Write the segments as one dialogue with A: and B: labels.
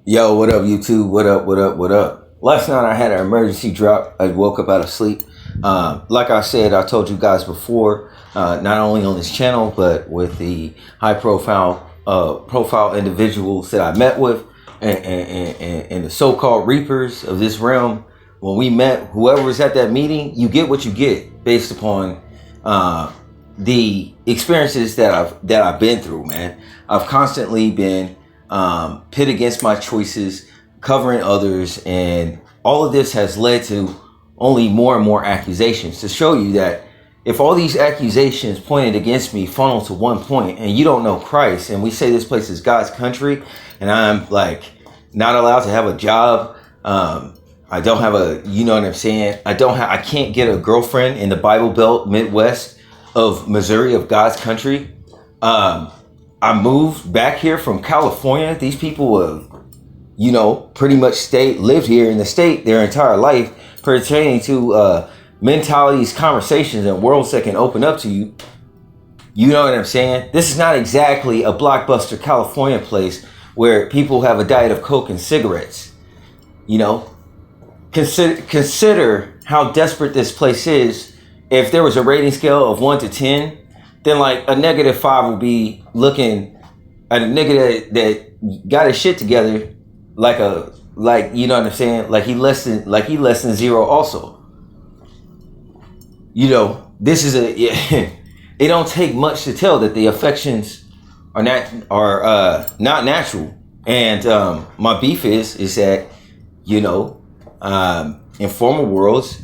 A: Yo, what up, YouTube? What up, what up, what up? Last night I had an emergency drop. I woke up out of sleep. Like I said, I told you guys before, not only on this channel, but with the high profile individuals that I met with and the so-called reapers of this realm. When we met, whoever was at that meeting, you get what you get based upon the experiences that I've been through, man. I've constantly been pit against my choices, covering others, and all of this has led to only more and more accusations to show you that if all these accusations pointed against me funnel to one point and you don't know Christ, and we say this place is God's country and I'm like not allowed to have a job, I don't have a, you know what I'm saying? I can't get a girlfriend in the Bible Belt Midwest of Missouri, of God's country. I moved back here from California. These people have, pretty much lived here in the state their entire life, pertaining to mentalities, conversations, and worlds that can open up to you. You know what I'm saying? This is not exactly a blockbuster California place where people have a diet of coke and cigarettes. Consider how desperate this place is. If there was a rating scale of 1 to 10, then like a -5 would be looking at a nigga that got his shit together, you know what I'm saying? Like he less than 0 also. This is it don't take much to tell that the affections are not natural. And my beef is that, in former worlds,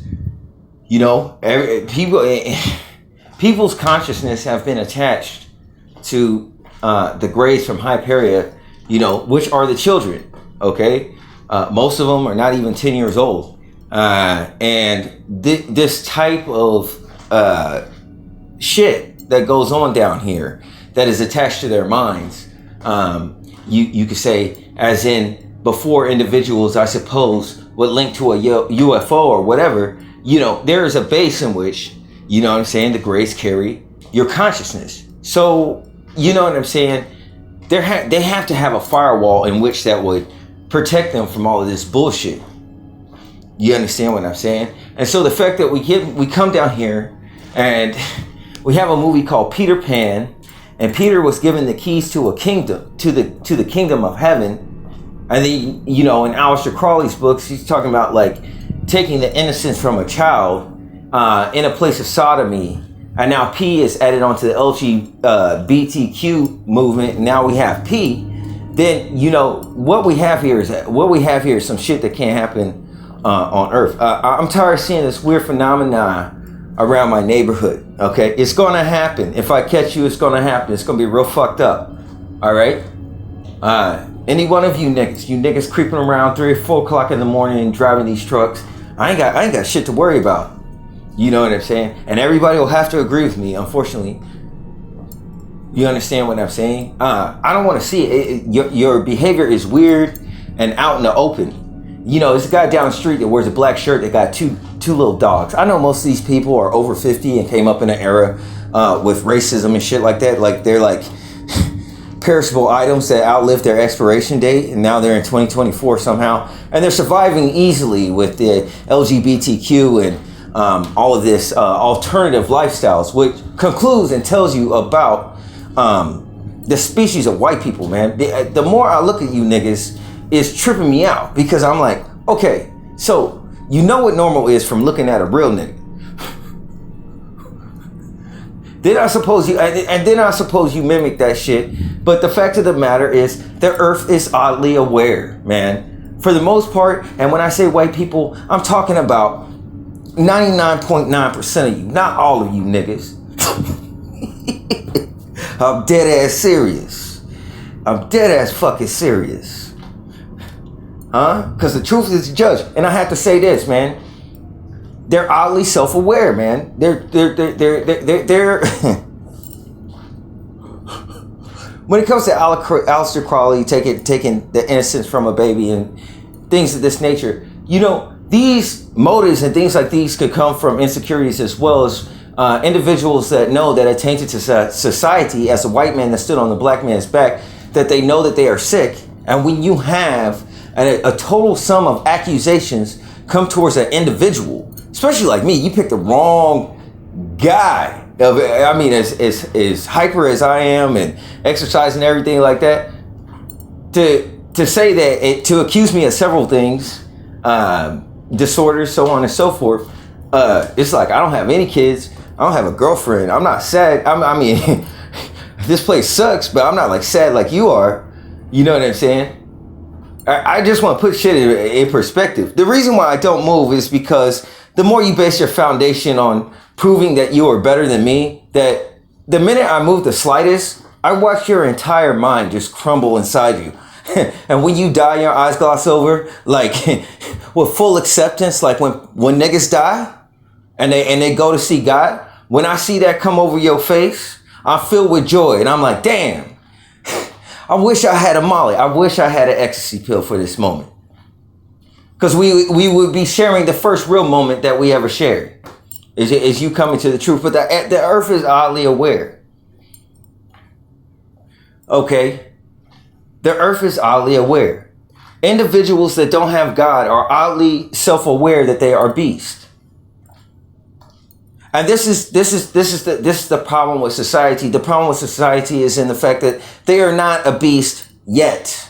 A: people's consciousness have been attached to the grays from Hyperia, which are the children, okay? Most of them are not even 10 years old. And this type of shit that goes on down here that is attached to their minds, you could say, as in before individuals, I suppose, would link to a UFO or whatever, there is a base in which, you know what I'm saying, the grays carry your consciousness. So, you know what I'm saying, they have to have a firewall in which that would protect them from all of this bullshit. You understand what I'm saying? And so the fact that we come down here and we have a movie called Peter Pan, and Peter was given the keys to a kingdom, to the kingdom of heaven. And then, in Aleister Crowley's books, he's talking about like taking the innocence from a child in a place of sodomy, and now P is added onto the LGBTQ movement. And now we have P. Then what we have here is some shit that can't happen on Earth. I'm tired of seeing this weird phenomena around my neighborhood. Okay, it's gonna happen. If I catch you, it's gonna happen. It's gonna be real fucked up. All right. Any one of you niggas creeping around 3 or 4 o'clock in the morning driving these trucks, I ain't got shit to worry about. You know what I'm saying? And everybody will have to agree with me, unfortunately. You understand what I'm saying? I don't want to see it. Your behavior is weird and out in the open. There's a guy down the street that wears a black shirt that got two little dogs. I know most of these people are over 50 and came up in an era with racism and shit like that. Like they're like perishable items that outlived their expiration date, and now they're in 2024 somehow, and they're surviving easily with the LGBTQ and all of this alternative lifestyles, which concludes and tells you about the species of white people, man. The more I look at you niggas, it's tripping me out, because I'm like, okay, so you know what normal is from looking at a real nigga. Then I suppose you mimic that shit. But the fact of the matter is, the earth is oddly aware, man. For the most part, and when I say white people, I'm talking about 99.9% of you, not all of you niggas. I'm dead ass serious. I'm dead ass fucking serious. Huh? Because the truth is the judge. And I have to say this, man. They're oddly self-aware, man. They're when it comes to Aleister Crowley taking the innocence from a baby and things of this nature, these motives and things like these could come from insecurities, as well as individuals that know that are tainted to society, as a white man that stood on the black man's back, that they know that they are sick. And when you have and a total sum of accusations come towards an individual, especially like me. You picked the wrong guy. I mean, as hyper as I am and exercise and everything like that, to say that, to accuse me of several things, disorders, so on and so forth. It's like, I don't have any kids. I don't have a girlfriend. I'm not sad. I mean, this place sucks, but I'm not like sad like you are. You know what I'm saying? I just want to put shit in perspective. The reason why I don't move is because the more you base your foundation on proving that you are better than me, that the minute I move the slightest, I watch your entire mind just crumble inside you. And when you die, your eyes gloss over, like with full acceptance, like when niggas die and they go to see God, when I see that come over your face, I'm filled with joy. And I'm like, damn, I wish I had a Molly. I wish I had an ecstasy pill for this moment. Because we would be sharing the first real moment that we ever shared. Is you coming to the truth. But the earth is oddly aware. Okay? The earth is oddly aware. Individuals that don't have God are oddly self-aware that they are beasts. And this is the problem with society. The problem with society is in the fact that they are not a beast yet.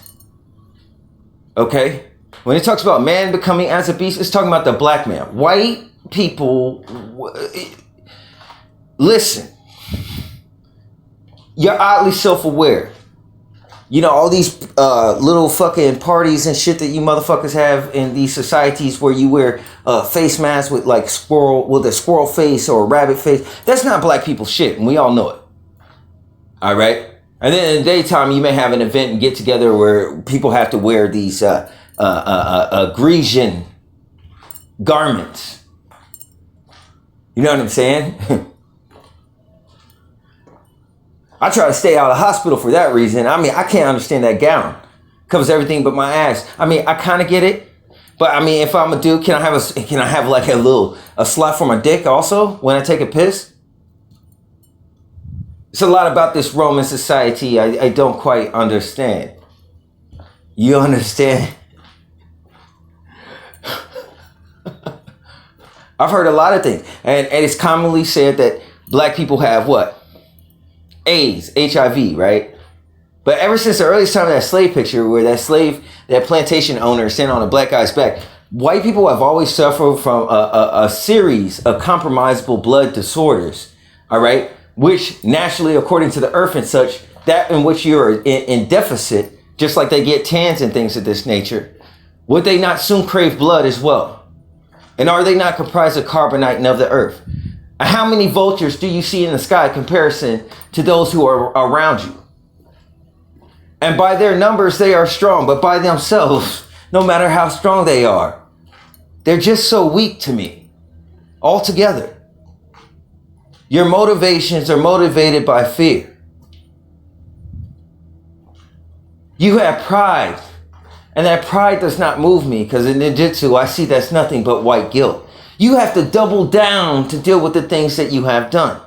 A: Okay? When it talks about man becoming as a beast, it's talking about the black man. White people, listen. You're oddly self-aware. You know, all these little fucking parties and shit that you motherfuckers have in these societies where you wear face masks with like a squirrel face or a rabbit face. That's not black people shit, and we all know it. All right? And then in the daytime, you may have an event and get together where people have to wear these Grecian garments. You know what I'm saying? I try to stay out of the hospital for that reason. I mean, I can't understand that gown. Covers everything but my ass. I mean, I kind of get it. But I mean, if I'm a dude, can I have like a slot for my dick also when I take a piss? It's a lot about this Roman society I don't quite understand. You understand? I've heard a lot of things. And it's commonly said that black people have what? AIDS, HIV, right? But ever since the earliest time of that slave picture where that plantation owner sitting on a black guy's back, white people have always suffered from a series of compromisable blood disorders, all right? Which naturally, according to the earth and such, that in which you're in deficit, just like they get tans and things of this nature, would they not soon crave blood as well? And are they not comprised of carbonite and of the earth? How many vultures do you see in the sky in comparison to those who are around you? And by their numbers, they are strong, but by themselves, no matter how strong they are, they're just so weak to me altogether. Your motivations are motivated by fear. You have pride, and that pride does not move me because in ninjutsu, I see that's nothing but white guilt. You have to double down to deal with the things that you have done.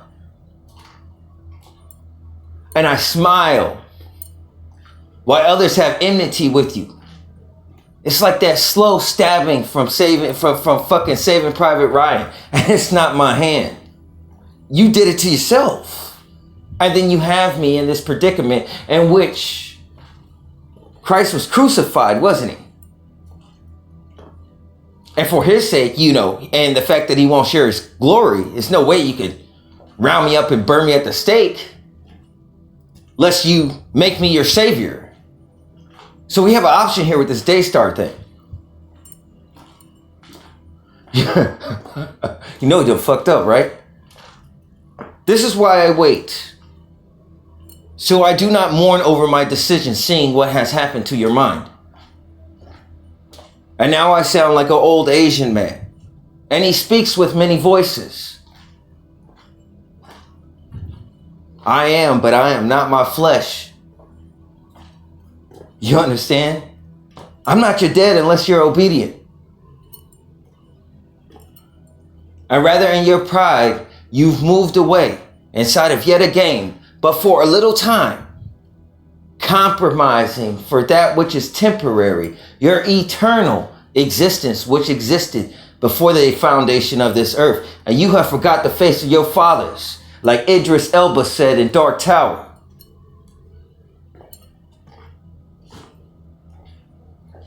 A: And I smile while others have enmity with you. It's like that slow stabbing from fucking Saving Private Ryan. And it's not my hand. You did it to yourself. And then you have me in this predicament in which Christ was crucified, wasn't he? And for his sake, you know, and the fact that he won't share his glory, there's no way you could round me up and burn me at the stake lest you make me your savior. So we have an option here with this Daystar thing. You know you're fucked up, right? This is why I wait. So I do not mourn over my decision, seeing what has happened to your mind. And now I sound like an old Asian man. And he speaks with many voices. I am, but I am not my flesh. You understand? I'm not your dead unless you're obedient. And rather in your pride, you've moved away inside of yet a game, but for a little time. compromising for that which is temporary, your eternal existence, which existed before the foundation of this earth. And you have forgot the face of your fathers, like Idris Elba said in Dark Tower.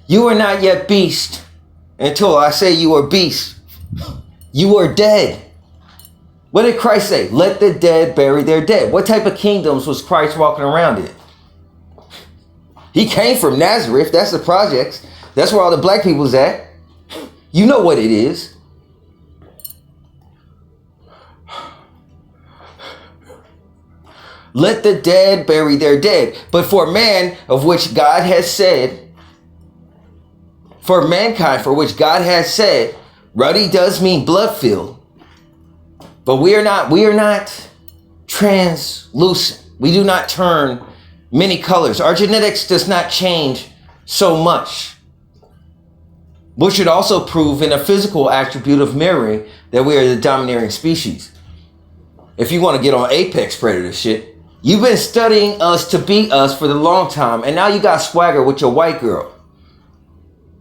A: You are not yet beast until I say you are beast. You are dead. What did Christ say? Let the dead bury their dead. What type of kingdoms was Christ walking around in? He came from Nazareth. That's the projects. That's where all the black people's at. You know what it is. Let the dead bury their dead. But for man, of which God has said, for mankind, for which God has said, ruddy does mean blood-filled. But we are not translucent. We do not turn many colors. Our genetics does not change so much. Which should also prove in a physical attribute of mirroring that we are the domineering species. If you want to get on apex predator shit, you've been studying us to beat us for the long time, and now you got swagger with your white girl.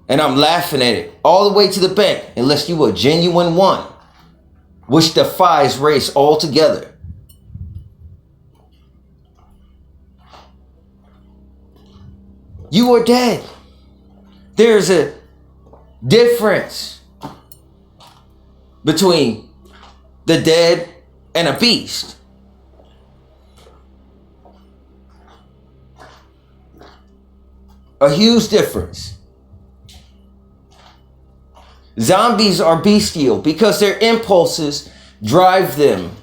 A: And I'm laughing at it all the way to the bank, unless you a genuine one, which defies race altogether. You are dead. There's a difference between the dead and a beast. A huge difference. Zombies are bestial because their impulses drive them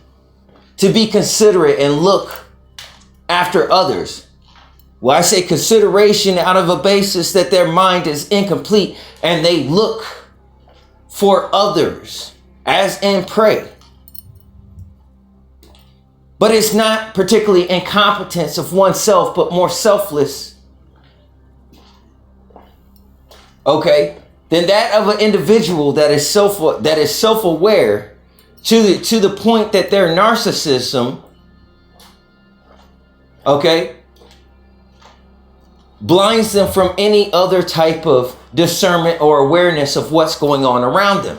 A: to be considerate and look after others. Well, I say consideration out of a basis that their mind is incomplete and they look for others as in prey. But it's not particularly incompetence of oneself, but more selfless. Okay, than that of an individual that is self-aware to the point that their narcissism, okay, blinds them from any other type of discernment or awareness of what's going on around them.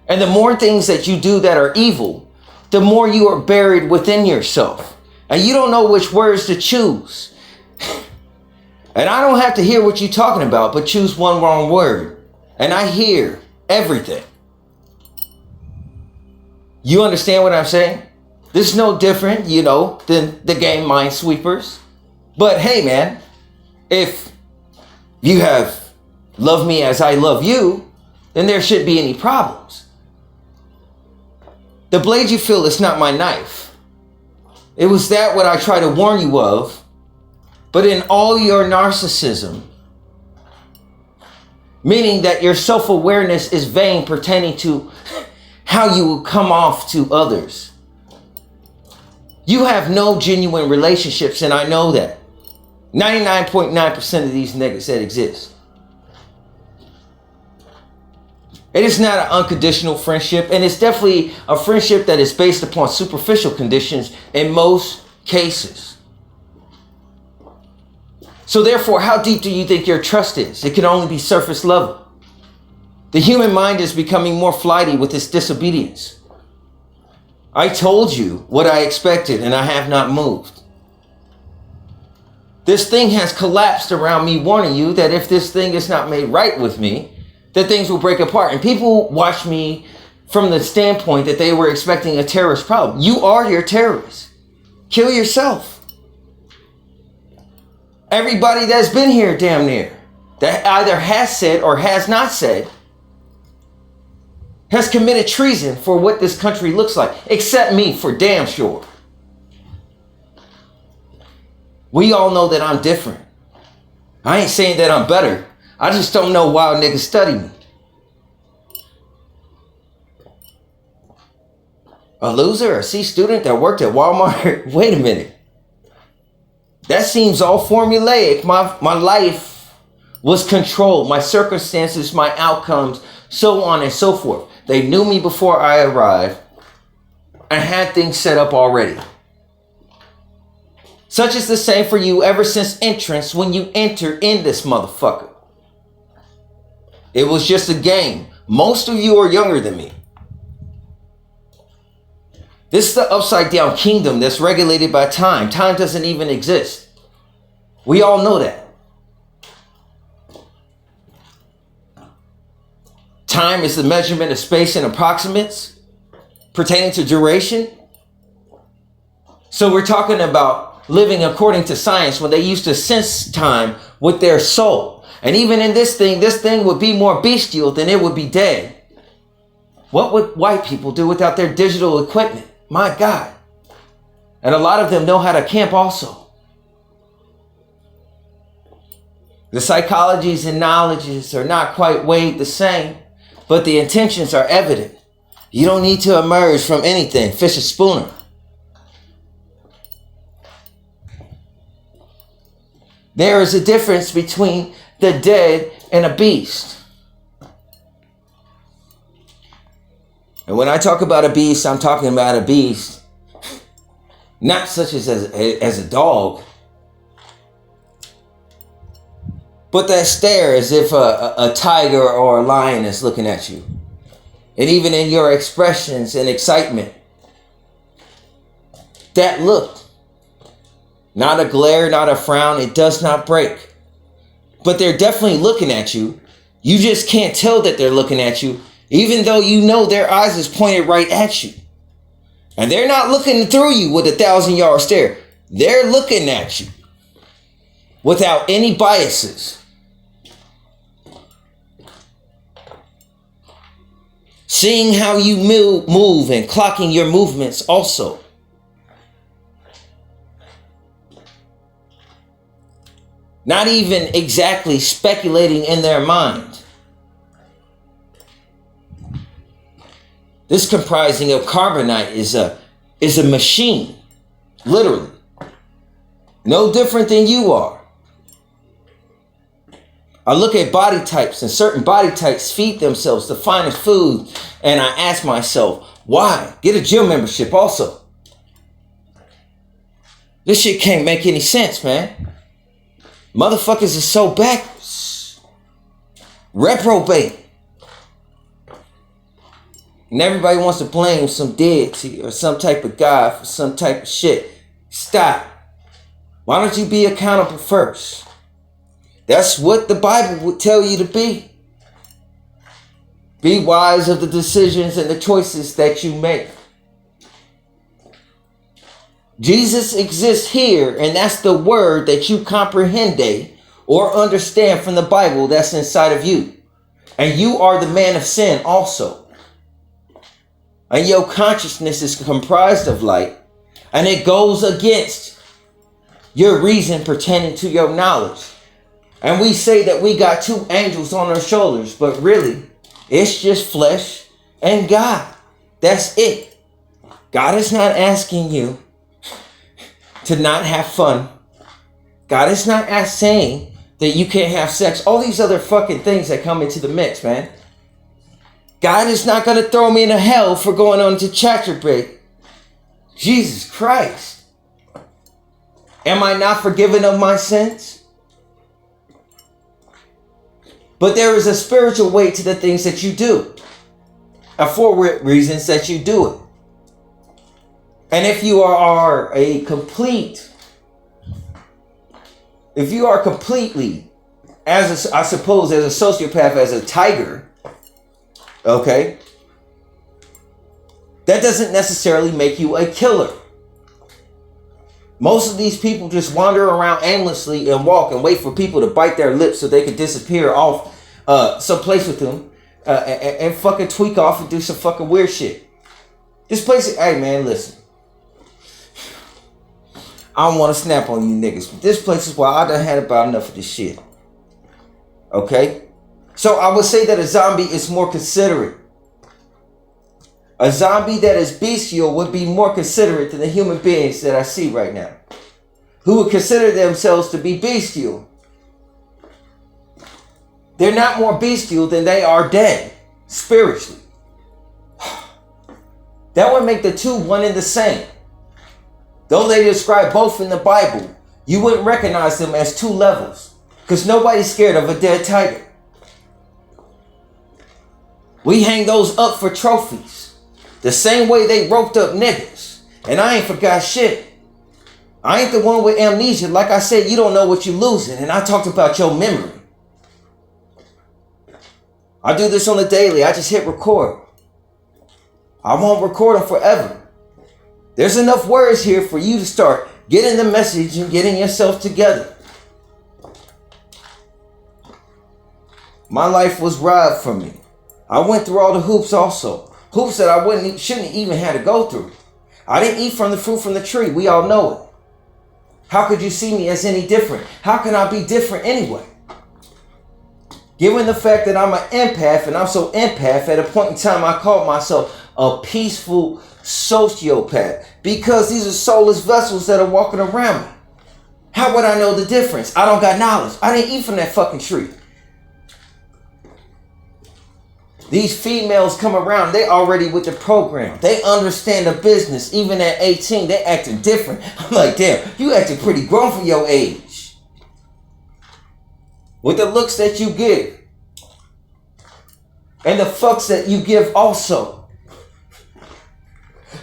A: And the more things that you do that are evil, the more you are buried within yourself. And you don't know which words to choose. And I don't have to hear what you're talking about, but choose one wrong word. And I hear everything. You understand what I'm saying? This is no different, than the game Minesweepers. But hey, man, if you have love me as I love you, then there shouldn't be any problems. The blade you feel is not my knife. It was that what I try to warn you of. But in all your narcissism, meaning that your self-awareness is vain pertaining to how you will come off to others. You have no genuine relationships, and I know that. 99.9% of these niggas that exist. It is not an unconditional friendship, and it's definitely a friendship that is based upon superficial conditions in most cases. So therefore, how deep do you think your trust is? It can only be surface level. The human mind is becoming more flighty with its disobedience. I told you what I expected, and I have not moved. This thing has collapsed around me warning you that if this thing is not made right with me, that things will break apart. And people watch me from the standpoint that they were expecting a terrorist problem. You are your terrorist. Kill yourself. Everybody that's been here damn near, that either has said or has not said, has committed treason for what this country looks like, except me for damn sure. We all know that I'm different. I ain't saying that I'm better. I just don't know why niggas study me. A loser, a C student that worked at Walmart? Wait a minute. That seems all formulaic. My life was controlled. My circumstances, my outcomes, so on and so forth. They knew me before I arrived. I had things set up already. Such is the same for you ever since entrance when you enter in this motherfucker. It was just a game. Most of you are younger than me. This is the upside down kingdom that's regulated by time. Time doesn't even exist. We all know that. Time is the measurement of space and approximates pertaining to duration. So we're talking about living according to science when they used to sense time with their soul. And even in this thing would be more bestial than it would be dead. What would white people do without their digital equipment? My God. And a lot of them know how to camp also. The psychologies and knowledges are not quite weighed the same, but the intentions are evident. You don't need to emerge from anything. Fish a spooner. There is a difference between the dead and a beast. And when I talk about a beast, I'm talking about a beast, not such as a dog, but that stare as if a tiger or a lion is looking at you. And even in your expressions and excitement, that look, not a glare, not a frown, it does not break. But they're definitely looking at you. You just can't tell that they're looking at you, even though you know their eyes is pointed right at you. And they're not looking through you with a 1,000-yard stare. They're looking at you without any biases. Seeing how you move and clocking your movements also. Not even exactly speculating in their mind. This comprising of carbonite is a machine, literally. No different than you are. I look at body types, and certain body types feed themselves the finest food, and I ask myself, why? Get a gym membership also. This shit can't make any sense, man. Motherfuckers are so backwards. Reprobate. And everybody wants to blame some deity or some type of God for some type of shit. Stop. Why don't you be accountable first? That's what the Bible would tell you to be. Be wise of the decisions and the choices that you make. Jesus exists here, and that's the word that you comprehend or understand from the Bible that's inside of you. And you are the man of sin also. And your consciousness is comprised of light, and it goes against your reason pertaining to your knowledge. And we say that we got two angels on our shoulders, but really, it's just flesh and God. That's it. God is not asking you to not have fun. God is not saying that you can't have sex. All these other fucking things that come into the mix, man. God is not going to throw me into hell for going on to Chatterbait. Jesus Christ. Am I not forgiven of my sins? But there is a spiritual weight to the things that you do. And for reasons that you do it. And if you are completely, as a sociopath, as a tiger, okay, that doesn't necessarily make you a killer. Most of these people just wander around aimlessly and walk and wait for people to bite their lips so they can disappear off someplace with them and fucking tweak off and do some fucking weird shit. This place, hey man, listen. I don't want to snap on you niggas, but this place is why I done had about enough of this shit. Okay? So I would say that a zombie is more considerate. A zombie that is bestial would be more considerate than the human beings that I see right now, who would consider themselves to be bestial. They're not more bestial than they are dead, spiritually. That would make the two one and the same. Though they describe both in the Bible, you wouldn't recognize them as two levels, because nobody's scared of a dead tiger. We hang those up for trophies, the same way they roped up niggas. And I ain't forgot shit. I ain't the one with amnesia. Like I said, you don't know what you're losing, and I talked about your memory. I do this on the daily. I just hit record. I won't record them forever. There's enough words here for you to start getting the message and getting yourself together. My life was robbed from me. I went through all the hoops also. Hoops that I shouldn't even have to go through. I didn't eat from the fruit from the tree. We all know it. How could you see me as any different? How can I be different anyway? Given the fact that I'm an empath, and I'm so empath, at a point in time I called myself a peaceful sociopath, because these are soulless vessels that are walking around me. How would I know the difference? I don't got knowledge. I didn't eat from that fucking tree. These females come around, they already with the program. They understand the business. Even at 18, they acting different. I'm like, damn, you acting pretty grown for your age. With the looks that you give. And the fucks that you give also.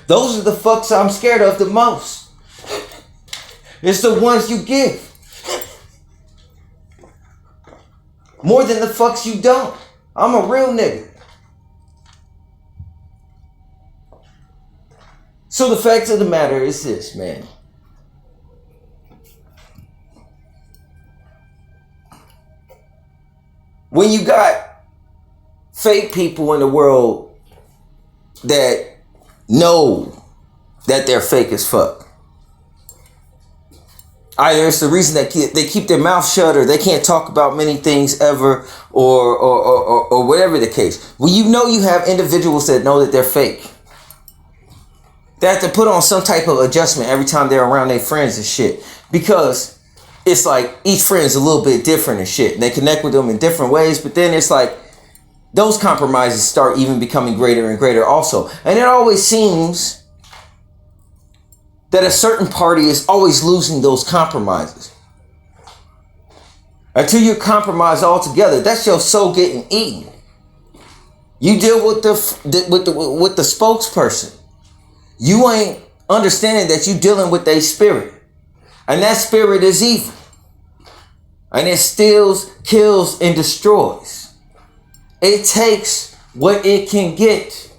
A: Those are the fucks I'm scared of the most. It's the ones you give. More than the fucks you don't. I'm a real nigga. So the fact of the matter is this, man. When you got fake people in the world that know that they're fake as fuck. Either it's the reason that they keep their mouth shut, or they can't talk about many things ever, or whatever the case. Well, you know you have individuals that know that they're fake. They have to put on some type of adjustment every time they're around their friends and shit. Because it's like each friend's a little bit different and shit. And they connect with them in different ways. But then it's like those compromises start even becoming greater and greater also. And it always seems that a certain party is always losing those compromises. Until you compromise altogether, that's your soul getting eaten. You deal with the spokesperson. You ain't understanding that you dealing with a spirit. And that spirit is evil. And it steals, kills, and destroys. It takes what it can get.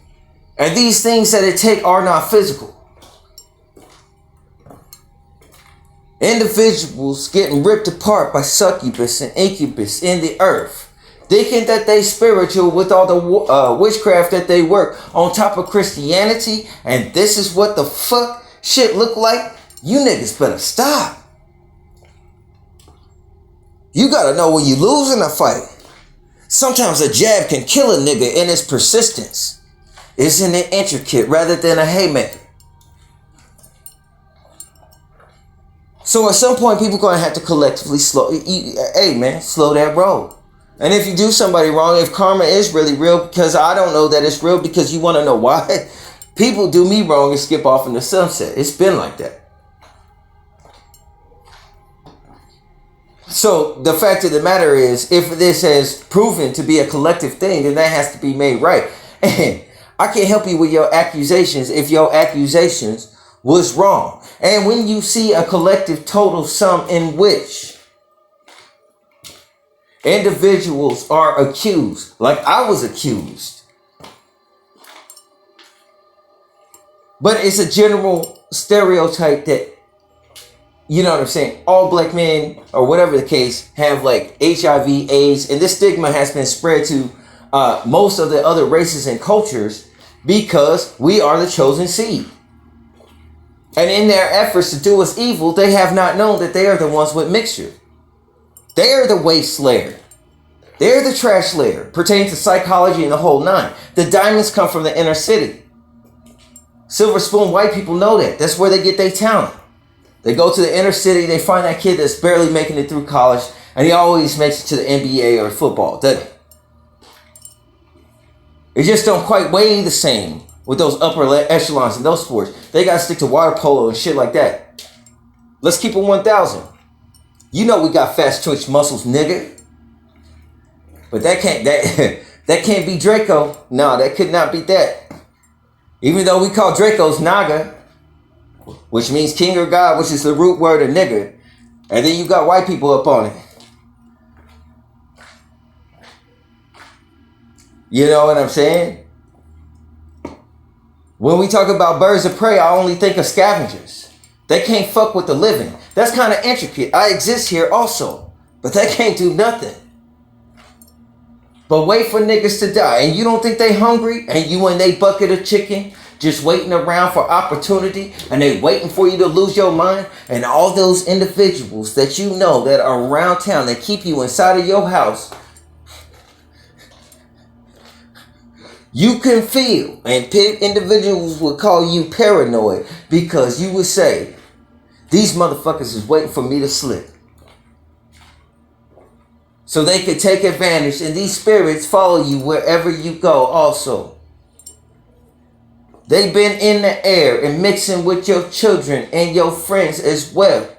A: And these things that it take are not physical. Individuals getting ripped apart by succubus and incubus in the earth. Thinking that they spiritual with all the witchcraft that they work on top of Christianity. And this is what the fuck shit look like. You niggas better stop. You gotta know when you losing a fight. Sometimes a jab can kill a nigga in its persistence. Isn't it intricate rather than a haymaker? So at some point, people gonna have to collectively slow that road. And if you do somebody wrong, if karma is really real, because I don't know that it's real, because you want to know why. People do me wrong and skip off in the sunset. It's been like that. So the fact of the matter is, if this has proven to be a collective thing, then that has to be made right. And I can't help you with your accusations if your accusations was wrong. And when you see a collective total sum in which individuals are accused, like I was accused, but it's a general stereotype that, you know what I'm saying, all black men, or whatever the case, have like HIV, AIDS, and this stigma has been spread to most of the other races and cultures because we are the chosen seed. And in their efforts to do us evil, they have not known that they are the ones with mixture. They are the waste layer. They're the trash layer pertaining to psychology and the whole nine. The diamonds come from the inner city. Silver spoon white people know that. That's where they get their talent. They go to the inner city, they find that kid that's barely making it through college, and he always makes it to the NBA or football, doesn't he? It just don't quite weigh the same with those upper echelons and those sports. They got to stick to water polo and shit like that. Let's keep it 1,000. You know we got fast twitch muscles, nigga. But that can't be Draco. No, that could not be that. Even though we call Dracos Naga, which means king or god, which is the root word of nigga. And then you got white people up on it. You know what I'm saying? When we talk about birds of prey, I only think of scavengers. They can't fuck with the living. That's kind of intricate. I exist here also. But they can't do nothing. But wait for niggas to die. And you don't think they hungry? And you and they bucket of chicken just waiting around for opportunity? And they waiting for you to lose your mind? And all those individuals that you know that are around town that keep you inside of your house, you can feel, and individuals will call you paranoid because you would say, these motherfuckers is waiting for me to slip. So they could take advantage, and these spirits follow you wherever you go also. They've been in the air and mixing with your children and your friends as well.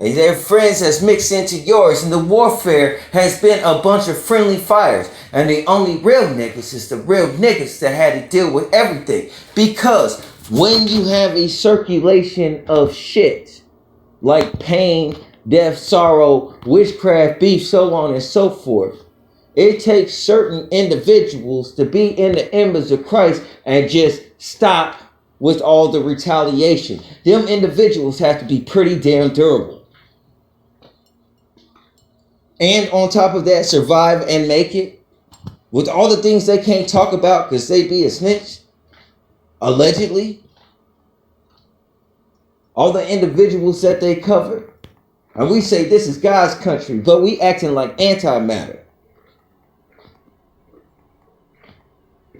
A: And their friends has mixed into yours, and the warfare has been a bunch of friendly fires. And the only real niggas is the real niggas that had to deal with everything. Because when you have a circulation of shit, like pain, death, sorrow, witchcraft, beef, so on and so forth, it takes certain individuals to be in the image of Christ and just stop with all the retaliation. Them individuals have to be pretty damn durable. And on top of that, survive and make it with all the things they can't talk about because they be a snitch, allegedly. All the individuals that they cover. And we say this is God's country, but we acting like antimatter.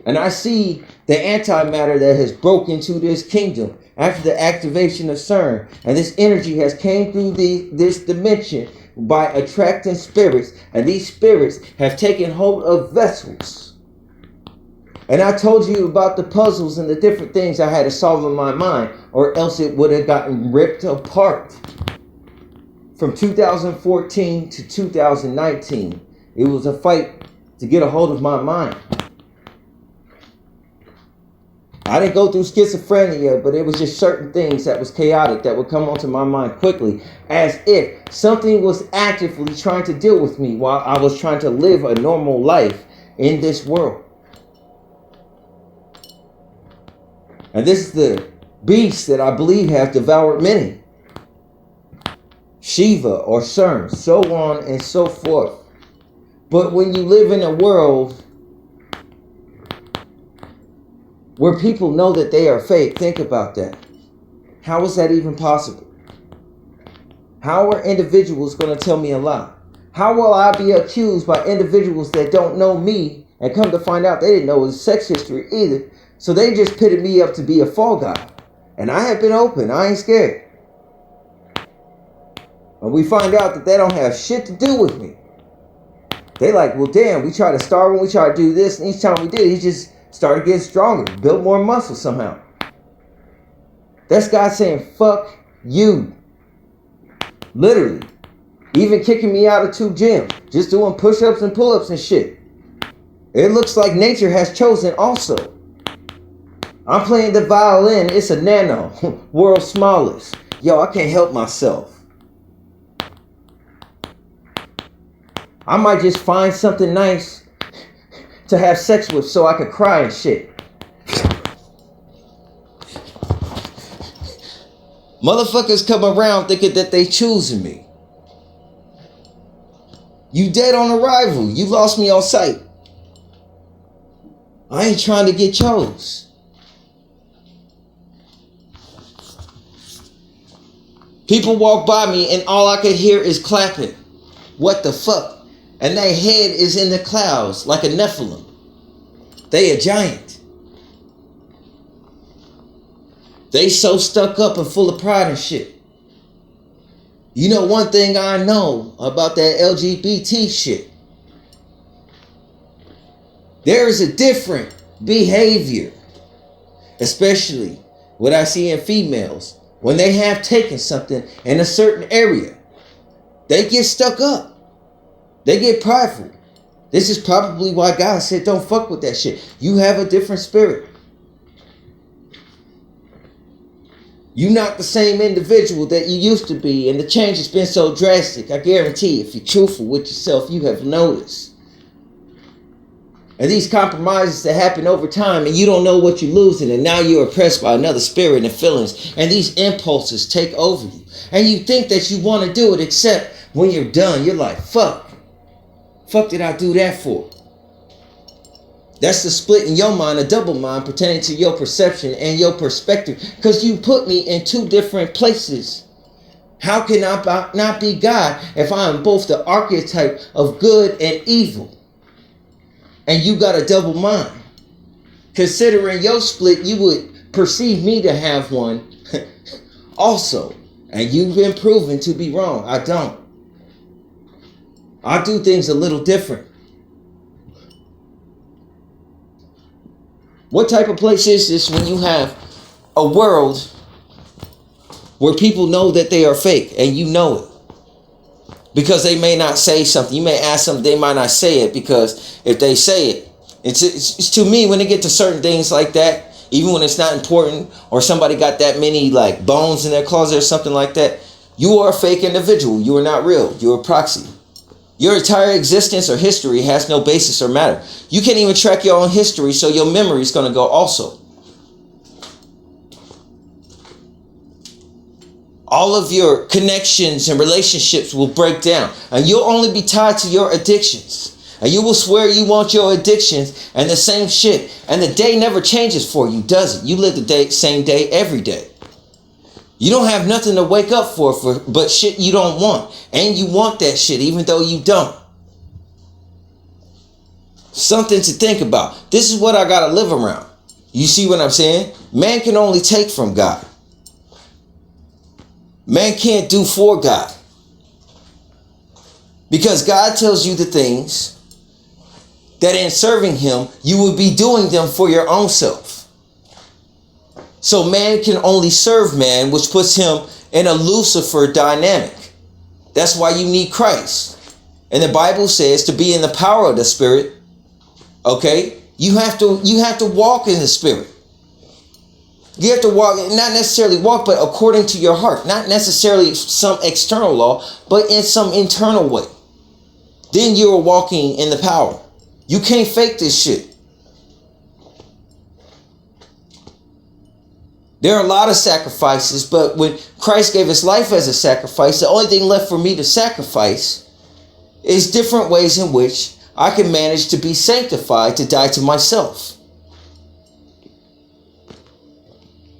A: And I see the antimatter that has broken into this kingdom after the activation of CERN. And this energy has came through this dimension by attracting spirits. And these spirits have taken hold of vessels. And I told you about the puzzles and the different things I had to solve in my mind, or else it would have gotten ripped apart. From 2014 to 2019, it was a fight to get a hold of my mind. I didn't go through schizophrenia, but it was just certain things that was chaotic that would come onto my mind quickly, as if something was actively trying to deal with me while I was trying to live a normal life in this world. And this is the beast that I believe has devoured many. Shiva or CERN, so on and so forth. But when you live in a world where people know that they are fake, think about that. How is that even possible? How are individuals going to tell me a lie? How will I be accused by individuals that don't know me and come to find out they didn't know his sex history either? So they just pitted me up to be a fall guy. And I have been open. I ain't scared. And we find out that they don't have shit to do with me. They like, well, damn, we try to starve him, we try to do this, and each time we did, he just started getting stronger, built more muscle somehow. That's God saying, fuck you. Literally. Even kicking me out of 2 gyms, just doing push-ups and pull-ups and shit. It looks like nature has chosen also. I'm playing the violin, it's a nano, world's smallest. Yo, I can't help myself. I might just find something nice to have sex with so I could cry and shit. Motherfuckers come around thinking that they choosing me. You dead on arrival. You lost me on sight. I ain't trying to get chose. People walk by me and all I could hear is clapping. What the fuck? And their head is in the clouds like a Nephilim. They a giant. They so stuck up and full of pride and shit. You know one thing I know about that LGBT shit. There is a different behavior especially what I see in females, when they have taken something in a certain area, they get stuck up. They get prideful. This is probably why God said, don't fuck with that shit. You have a different spirit. You're not the same individual that you used to be, and the change has been so drastic. I guarantee if you're truthful with yourself, you have noticed. And these compromises that happen over time, and you don't know what you're losing, and now you're oppressed by another spirit and feelings, and these impulses take over you. And you think that you want to do it, except when you're done, you're like, fuck. Fuck did I do that for? That's the split in your mind, a double mind pertaining to your perception and your perspective. Because you put me in two different places. How can I not be God if I am both the archetype of good and evil? And you got a double mind. Considering your split, you would perceive me to have one also. And you've been proven to be wrong. I don't. I do things a little different. What type of place is this when you have a world where people know that they are fake and you know it? Because they may not say something. You may ask something, they might not say it, because if they say it, it's to me, when they get to certain things like that, even when it's not important, or somebody got that many like bones in their closet or something like that, you are a fake individual. You are not real. You're a proxy. Your entire existence or history has no basis or matter. You can't even track your own history, so your memory is going to go also. All of your connections and relationships will break down, and you'll only be tied to your addictions. And you will swear you want your addictions and the same shit. And the day never changes for you, does it? You live the same day every day. You don't have nothing to wake up for but shit you don't want. And you want that shit even though you don't. Something to think about. This is what I got to live around. You see what I'm saying? Man can only take from God. Man can't do for God. Because God tells you the things that in serving him, you would be doing them for your own self. So man can only serve man, which puts him in a Lucifer dynamic. That's why you need Christ. And the Bible says to be in the power of the Spirit, okay, you have to walk in the Spirit. You have to walk, not necessarily walk, but according to your heart. Not necessarily some external law, but in some internal way. Then you are walking in the power. You can't fake this shit. There are a lot of sacrifices, but when Christ gave his life as a sacrifice, the only thing left for me to sacrifice is different ways in which I can manage to be sanctified, to die to myself.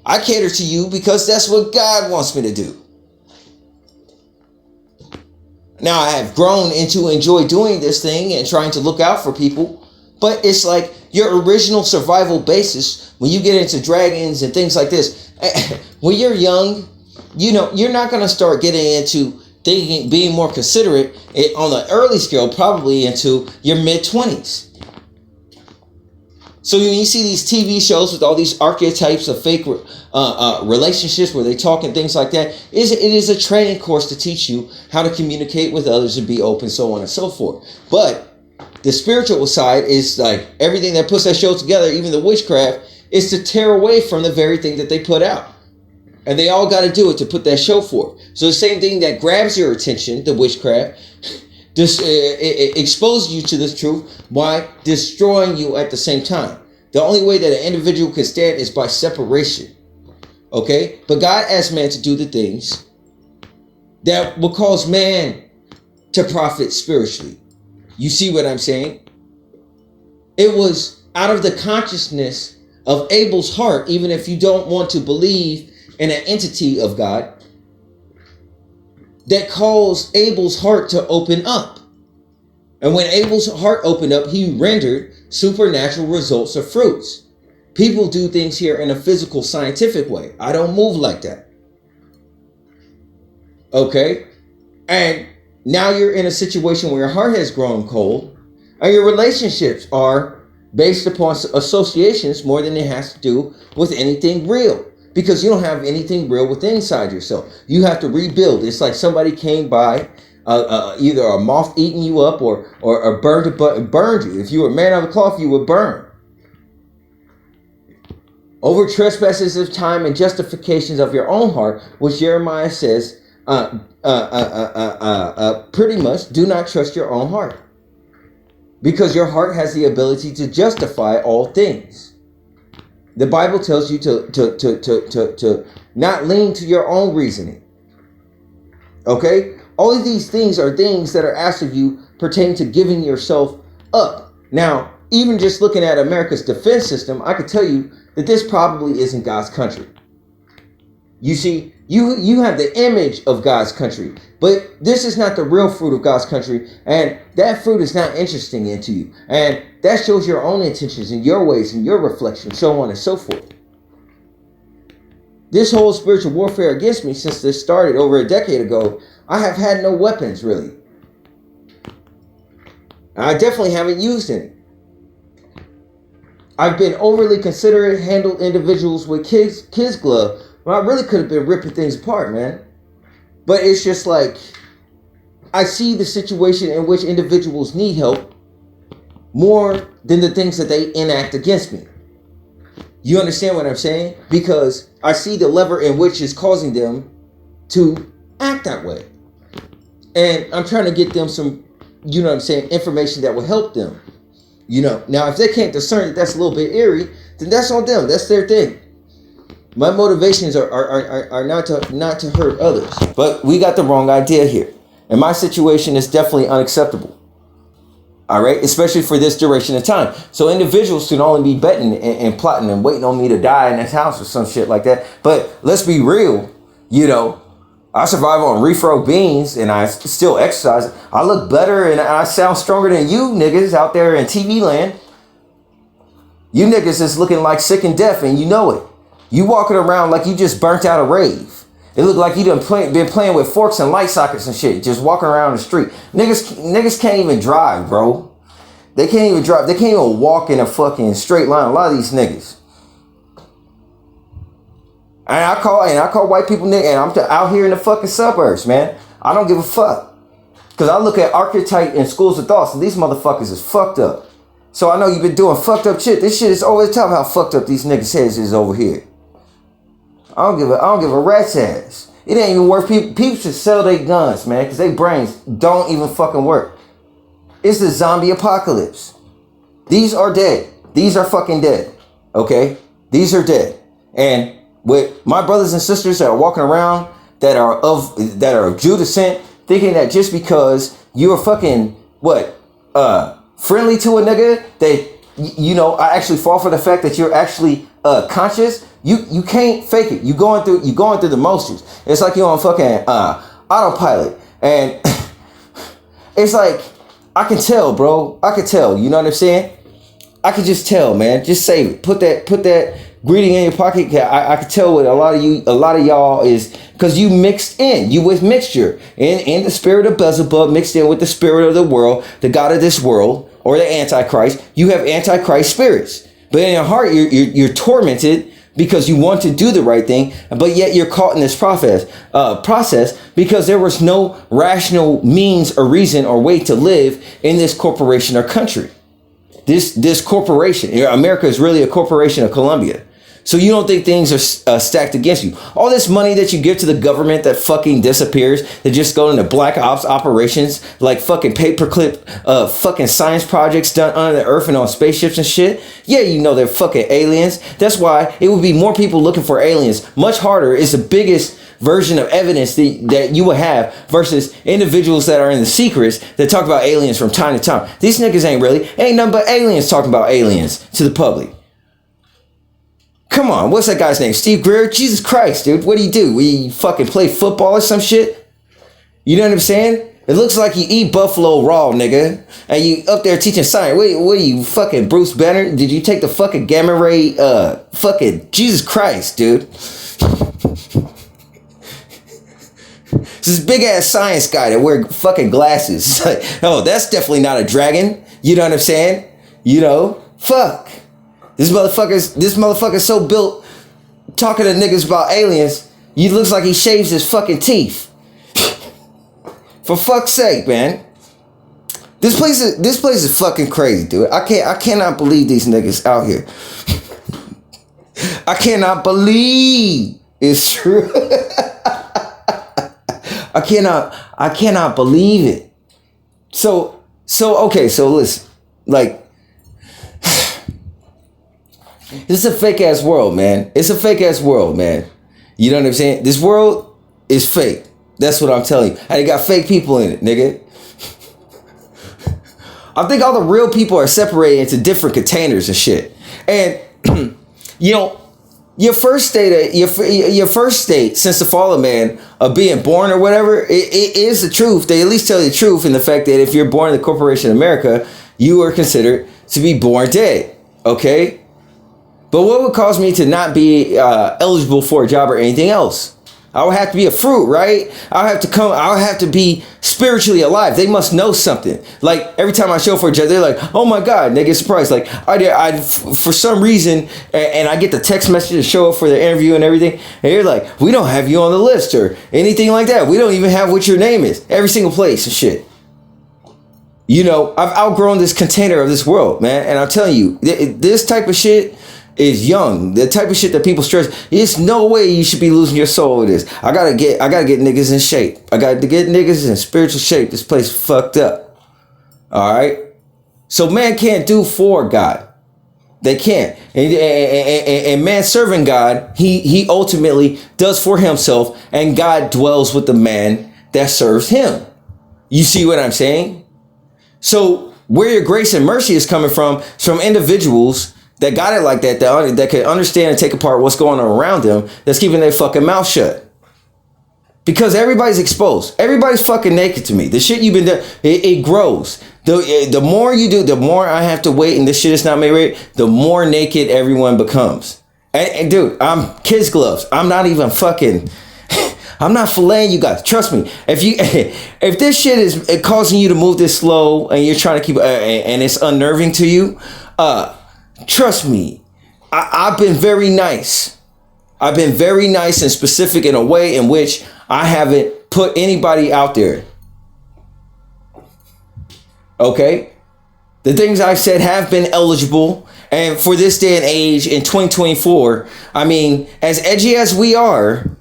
A: I cater to you because that's what God wants me to do. Now, I have grown into enjoy doing this thing and trying to look out for people, but it's like your original survival basis when you get into dragons and things like this. When you're young, you know, you're not going to start getting into thinking, being more considerate on the early scale, probably into your mid-20s. So when you see these TV shows with all these archetypes of fake relationships where they talk and things like that, it is a training course to teach you how to communicate with others and be open, so on and so forth. But the spiritual side is like everything that puts that show together, even the witchcraft, is to tear away from the very thing that they put out. And they all got to do it to put that show forth. So the same thing that grabs your attention, the witchcraft, it exposes you to this truth by destroying you at the same time. The only way that an individual can stand is by separation. Okay? But God asked man to do the things that will cause man to profit spiritually. You see what I'm saying? It was out of the consciousness of Abel's heart, even if you don't want to believe in an entity of God, that caused Abel's heart to open up. And when Abel's heart opened up, he rendered supernatural results of fruits. People do things here in a physical, scientific way. I don't move like that. Okay? And now you're in a situation where your heart has grown cold and your relationships are based upon associations more than it has to do with anything real. Because you don't have anything real within inside yourself. You have to rebuild. It's like somebody came by, either a moth eating you up or burned you. If you were a man of the cloth, you would burn. Over trespasses of time and justifications of your own heart, which Jeremiah says, pretty much, do not trust your own heart. Because your heart has the ability to justify all things. The Bible tells you to not lean to your own reasoning. Okay? All of these things are things that are asked of you pertaining to giving yourself up. Now, even just looking at America's defense system, I could tell you that this probably isn't God's country. You see, you have the image of God's country, but this is not the real fruit of God's country, and that fruit is not interesting into you, and that shows your own intentions and your ways and your reflection, so on and so forth. This whole spiritual warfare against me, since this started over a decade ago, I have had no weapons, really. I definitely haven't used any. I've been overly considerate, handled individuals with kids glove, when I really could have been ripping things apart, man. But it's just like, I see the situation in which individuals need help more than the things that they enact against me. You understand what I'm saying? Because I see the lever in which is causing them to act that way. And I'm trying to get them some, you know what I'm saying, information that will help them. You know, now if they can't discern that that's a little bit eerie, then that's on them. That's their thing. My motivations are not to hurt others. But we got the wrong idea here. And my situation is definitely unacceptable. All right? Especially for this duration of time. So individuals should only be betting and plotting and waiting on me to die in this house or some shit like that. But let's be real. You know, I survive on refro beans and I still exercise. I look better and I sound stronger than you niggas out there in TV land. You niggas is looking like sick and deaf and you know it. You walking around like you just burnt out a rave. It looked like you been playing with forks and light sockets and shit. Just walking around the street. Niggas can't even drive, bro. They can't even drive. They can't even walk in a fucking straight line. A lot of these niggas. And I call white people nigga. And I'm out here in the fucking suburbs, man. I don't give a fuck. Because I look at archetype and schools of thoughts. And these motherfuckers is fucked up. So I know you've been doing fucked up shit. This shit is over the top how fucked up these niggas' heads is over here. I don't give a rat's ass. It ain't even worth people should sell their guns, man, because their brains don't even fucking work. It's the zombie apocalypse. These are dead. These are fucking dead. Okay? These are dead. And with my brothers and sisters that are walking around that are of Jew descent, thinking that just because you're fucking friendly to a nigga, that you know, I actually fall for the fact that you're actually conscious. You can't fake it. You going through the motions. It's like you're on fucking autopilot, and it's like I can tell, bro. I can tell. You know what I'm saying? I can just tell, man. Just save it. Put that greeting in your pocket. I can tell what a lot of y'all is, because you mixed in. You with mixture in the spirit of Beelzebub mixed in with the spirit of the world, the god of this world, or the Antichrist. You have Antichrist spirits, but in your heart you're tormented because you want to do the right thing, but yet you're caught in this process because there was no rational means or reason or way to live in this corporation or country. This corporation, America is really a corporation of Colombia. So you don't think things are stacked against you. All this money that you give to the government that fucking disappears, that just go into black ops operations, like fucking paperclip fucking science projects done under the earth and on spaceships and shit. Yeah, you know they're fucking aliens. That's why it would be more people looking for aliens. Much harder is the biggest version of evidence that you would have versus individuals that are in the secrets that talk about aliens from time to time. These niggas ain't nothing but aliens talking about aliens to the public. Come on, what's that guy's name? Steve Greer? Jesus Christ, dude. What do? We fucking play football or some shit? You know what I'm saying? It looks like you eat buffalo raw, nigga. And you up there teaching science. What are you, fucking Bruce Banner? Did you take the fucking gamma ray, fucking Jesus Christ, dude. This big ass science guy that wear fucking glasses. Oh, that's definitely not a dragon. You know what I'm saying? You know? Fuck. This motherfucker's so built talking to niggas about aliens, he looks like he shaves his fucking teeth. For fuck's sake, man. This place is fucking crazy, dude. I cannot believe these niggas out here. I cannot believe it's true. I cannot believe it. So okay, so listen, like, this is a fake ass world, man. It's a fake ass world, man. You know what I'm saying? This world is fake. That's what I'm telling you. And it got fake people in it, nigga. I think all the real people are separated into different containers and shit. And you know, your first state since the fall of man of being born or whatever, it is the truth. They at least tell you the truth in the fact that if you're born in the corporation of America, you are considered to be born dead. Okay. But what would cause me to not be eligible for a job or anything else? I would have to be a fruit, right? I would have to be spiritually alive. They must know something. Like every time I show for a job, they're like, "Oh my God," and they get surprised. Like I for some reason, and I get the text message to show up for the interview and everything, and you're like, "We don't have you on the list or anything like that. We don't even have what your name is." Every single place and shit. You know, I've outgrown this container of this world, man, and I'm telling you, this type of shit is young. The type of shit that people stress. There's no way you should be losing your soul with this. I gotta get niggas in shape. I got to get niggas in spiritual shape. This place is fucked up. All right. So man can't do for God. They can't. And man serving God, he ultimately does for himself, and God dwells with the man that serves him. You see what I'm saying? So where your grace and mercy is coming from is from individuals that got it like that, that can understand and take apart what's going on around them, that's keeping their fucking mouth shut. Because everybody's exposed. Everybody's fucking naked to me. The shit you've been doing, it grows. The more you do, the more I have to wait, and this shit is not made right, the more naked everyone becomes. And dude, I'm kids gloves. I'm not even fucking... I'm not filleting you guys. Trust me. If this shit is causing you to move this slow, and you're trying to keep... and it's unnerving to you... trust me, I've been very nice. I've been very nice and specific in a way in which I haven't put anybody out there. Okay? The things I've said have been eligible. And for this day and age in 2024, I mean, as edgy as we are,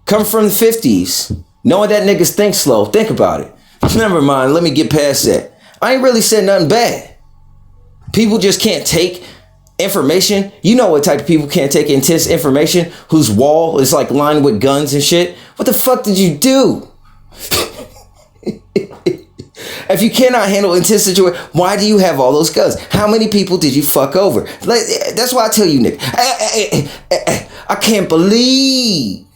A: come from the 50s, knowing that niggas think slow, think about it. Never mind, let me get past that. I ain't really said nothing bad. People just can't take information. You know what type of people can't take intense information, whose wall is like lined with guns and shit. What the fuck did you do? If you cannot handle intense situation, why do you have all those guns? How many people did you fuck over? Like, that's why I tell you, Nick. I can't believe.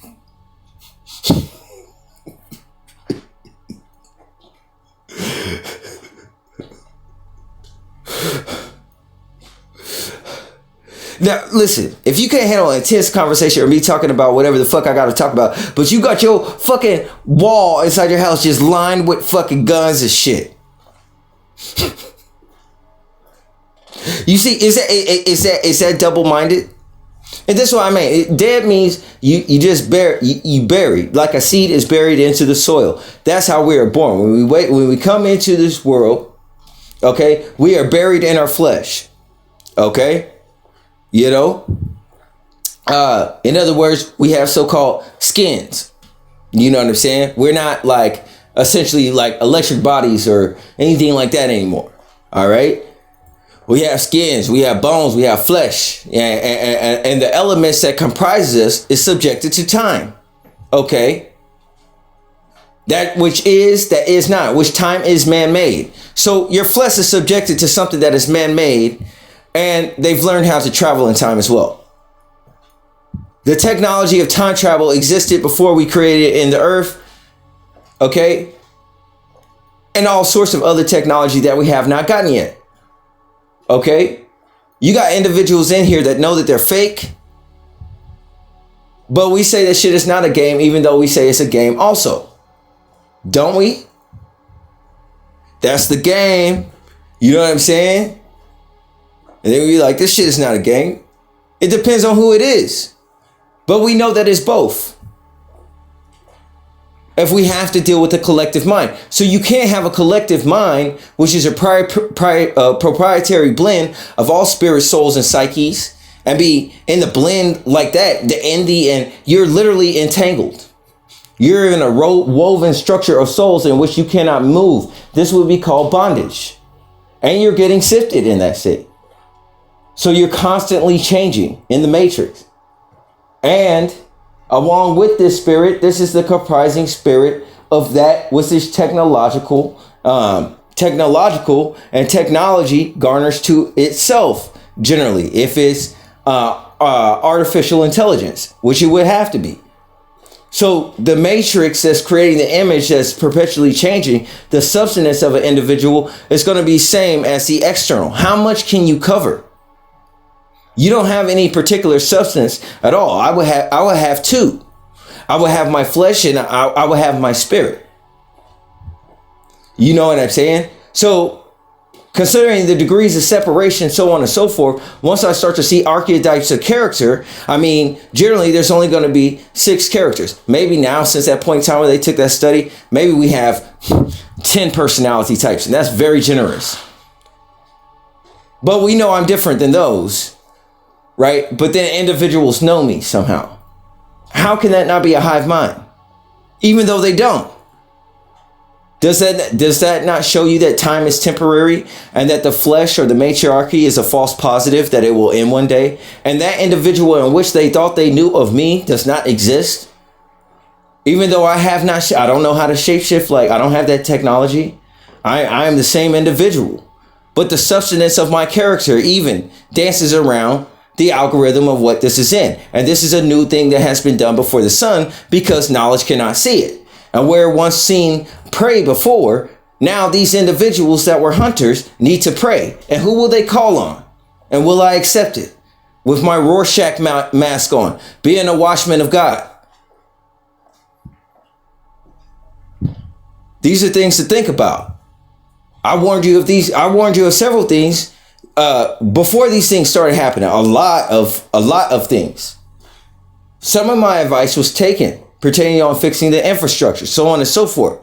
A: Now, listen, if you can't handle an intense conversation or me talking about whatever the fuck I got to talk about, but you got your fucking wall inside your house just lined with fucking guns and shit. You see, is that double-minded? And this is what I mean. Dead means you just bury, like a seed is buried into the soil. That's how we are born. When we come into this world, okay, we are buried in our flesh. Okay? You know, in other words, we have so-called skins. You know what I'm saying? We're not like essentially like electric bodies or anything like that anymore. All right. We have skins, we have bones, we have flesh, and the elements that comprises us is subjected to time. Okay. That is not, which time is man-made. So your flesh is subjected to something that is man-made. And they've learned how to travel in time as well. The technology of time travel existed before we created it in the earth. Okay. And all sorts of other technology that we have not gotten yet. Okay. You got individuals in here that know that they're fake. But we say that shit is not a game, even though we say it's a game also. Don't we? That's the game. You know what I'm saying? And then we'd be like, this shit is not a game. It depends on who it is. But we know that it's both. If we have to deal with the collective mind. So you can't have a collective mind, which is a proprietary blend of all spirits, souls, and psyches, and be in the blend like that, and you're literally entangled. You're in a woven structure of souls in which you cannot move. This would be called bondage. And you're getting sifted in that state. So you're constantly changing in the matrix. And along with this spirit, this is the comprising spirit of that which is technological, and technology garners to itself generally, if it's artificial intelligence, which it would have to be. So the matrix that's creating the image that's perpetually changing, the substance of an individual is going to be same as the external. How much can you cover? You don't have any particular substance at all. I would have two. I would have my flesh and I would have my spirit. You know what I'm saying? So considering the degrees of separation, so on and so forth, once I start to see archetypes of character, I mean, generally there's only going to be 6 characters. Maybe now, since that point in time where they took that study, maybe we have 10 personality types, and that's very generous. But we know I'm different than those. Right? But then individuals know me somehow. How can that not be a hive mind? Even though they don't. Does that not show you that time is temporary and that the flesh or the matriarchy is a false positive, that it will end one day? And that individual in which they thought they knew of me does not exist? Even though I don't know how to shapeshift, like I don't have that technology. I am the same individual. But the substance of my character even dances around the algorithm of what this is in. And this is a new thing that has been done before the sun because knowledge cannot see it. And where once seen prey before, now these individuals that were hunters need to pray. And who will they call on? And will I accept it? With my Rorschach mask on, being a watchman of God. These are things to think about. I warned you of several things before these things started happening. A lot of things. Some of my advice was taken pertaining on fixing the infrastructure, so on and so forth.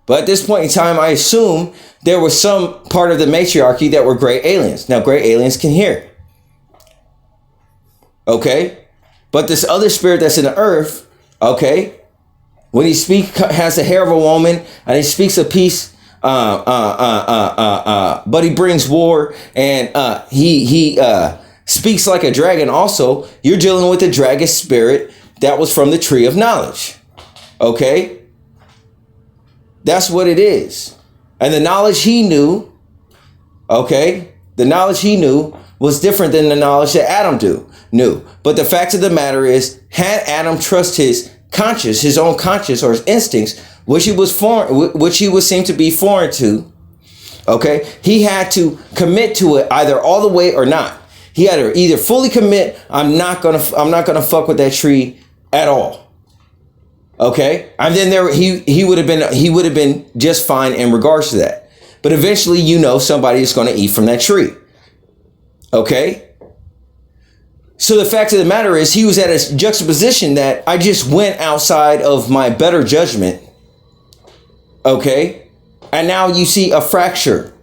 A: But at this point in time, I assume there was some part of the matriarchy that were gray aliens. Now, gray aliens can hear. Okay? But this other spirit that's in the earth, okay, when he has the hair of a woman and he speaks of peace, but he brings war, and he speaks like a dragon. Also, you're dealing with the dragon spirit that was from the tree of knowledge. Okay, that's what it is. And the knowledge he knew, okay, the knowledge he knew was different than the knowledge that Adam knew. But the fact of the matter is, had Adam trust his conscience, his own conscience or his instincts, which he was seemed to be foreign to, okay, he had to commit to it either all the way or not. He had to either fully commit, I'm not gonna fuck with that tree at all. Okay, and then he would have been just fine in regards to that. But eventually, somebody is going to eat from that tree. Okay. So the fact of the matter is, he was at a juxtaposition that I just went outside of my better judgment. Okay. And now you see a fracture.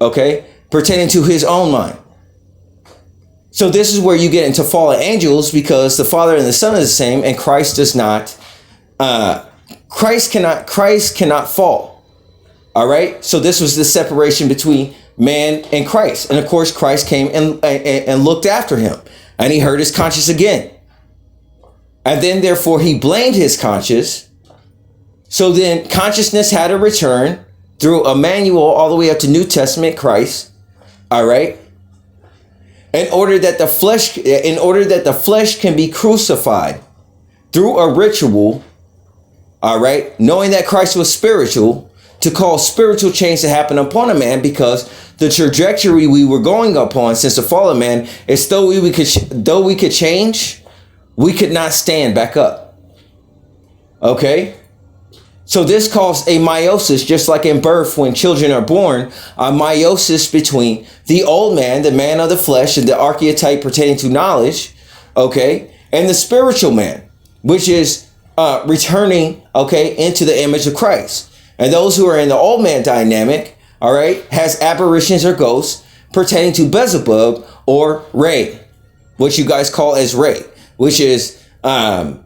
A: Okay. Pertaining to his own mind. So this is where you get into fallen angels, because the Father and the Son is the same, and Christ does not. Christ cannot fall. All right. So this was the separation between man and Christ. And of course, Christ came and looked after him, and he heard his conscience again. And then therefore he blamed his conscience. So then consciousness had to return through Emmanuel all the way up to New Testament Christ. All right. In order that the flesh can be crucified through a ritual. All right. Knowing that Christ was spiritual, to cause spiritual change to happen upon a man, because the trajectory we were going upon since the fall of man is though we could change, we could not stand back up. Okay. So this caused a meiosis, just like in birth when children are born, a meiosis between the old man, the man of the flesh, and the archetype pertaining to knowledge, okay, and the spiritual man, which is returning, okay, into the image of Christ. And those who are in the old man dynamic, all right, has apparitions or ghosts pertaining to Beelzebub or Ray, what you guys call as Ray, which is, I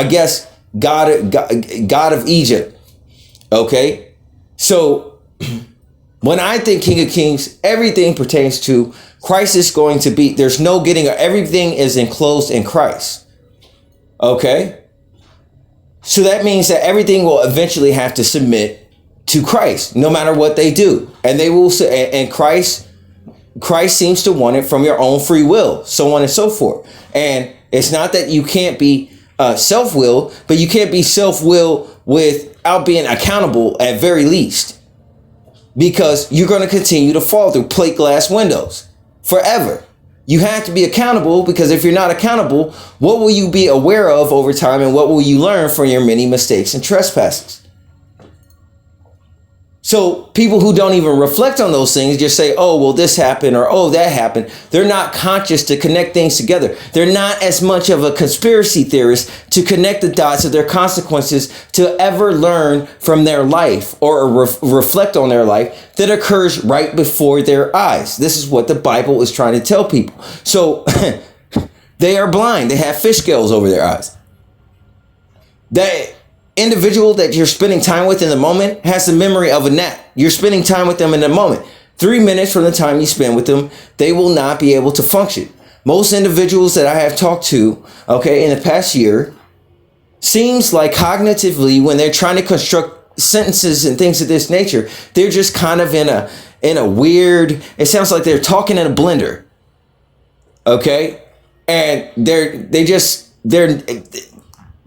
A: guess, God of Egypt. Okay, so when I think King of Kings, everything pertains to Christ is going to be. There's no getting. Everything is enclosed in Christ. Okay, so that means that everything will eventually have to submit to Christ, no matter what they do, and they will. And Christ seems to want it from your own free will, so on and so forth. And it's not that you can't be self-will, but you can't be self-will without being accountable at very least, because you're going to continue to fall through plate glass windows forever. You have to be accountable, because if you're not accountable, what will you be aware of over time, and what will you learn from your many mistakes and trespasses? So people who don't even reflect on those things just say, oh, well, this happened, or oh, that happened. They're not conscious to connect things together. They're not as much of a conspiracy theorist to connect the dots of their consequences to ever learn from their life or reflect on their life that occurs right before their eyes. This is what the Bible is trying to tell people. So they are blind. They have fish scales over their eyes. That individual that you're spending time with in the moment has the memory of a gnat. You're spending time with them in the moment. 3 minutes from the time you spend with them, they will not be able to function. Most individuals that I have talked to, okay, in the past year, seems like cognitively, when they're trying to construct sentences and things of this nature, they're just kind of in a weird, it sounds like they're talking in a blender. Okay? And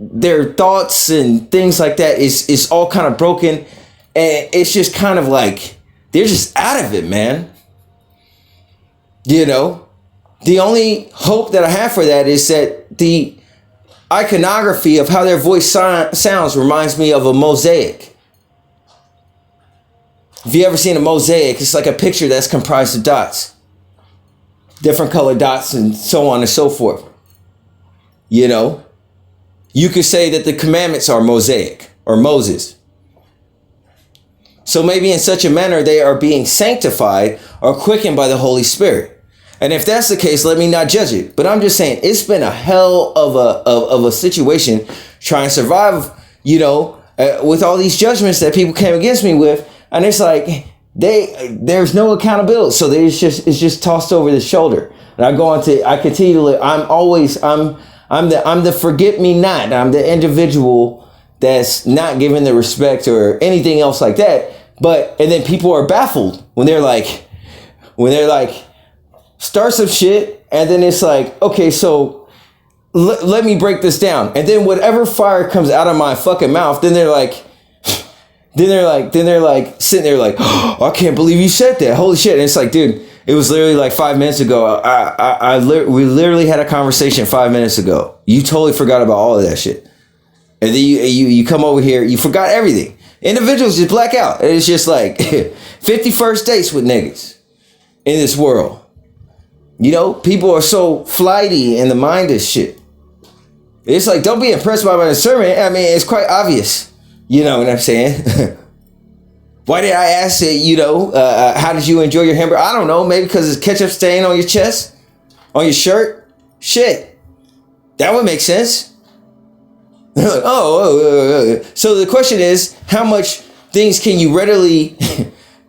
A: their thoughts and things like that is all kind of broken, and it's just kind of like they're just out of it, man. You know, the only hope that I have for that is that the iconography of how their voice sounds reminds me of a mosaic. If you ever seen a mosaic, it's like a picture that's comprised of dots, different colored dots, and so on and so forth. You know, you could say that the commandments are mosaic or Moses. So maybe in such a manner they are being sanctified or quickened by the Holy Spirit. And if that's the case, let me not judge it. But I'm just saying it's been a hell of a situation trying to survive, you know, with all these judgments that people came against me with. And it's like there's no accountability. So it's just tossed over the shoulder. And I continue to live. I'm the forget me not. I'm the individual that's not given the respect or anything else like that. And then people are baffled when they're like, start some shit. And then it's like, okay, so let me break this down. And then whatever fire comes out of my fucking mouth, then they're like sitting there like, oh, I can't believe you said that. Holy shit. And it's like, dude, it was literally like 5 minutes ago. We literally had a conversation 5 minutes ago. You totally forgot about all of that shit. And then you come over here, you forgot everything. Individuals just black out. And it's just like 51st dates with niggas in this world. You know, people are so flighty in the mind of shit. It's like, don't be impressed by my sermon. I mean, it's quite obvious. You know what I'm saying? Why did I ask it, you know, how did you enjoy your hamburger? I don't know. Maybe because it's ketchup stain on your chest, on your shirt. Shit. That would make sense. So the question is, how much things can you readily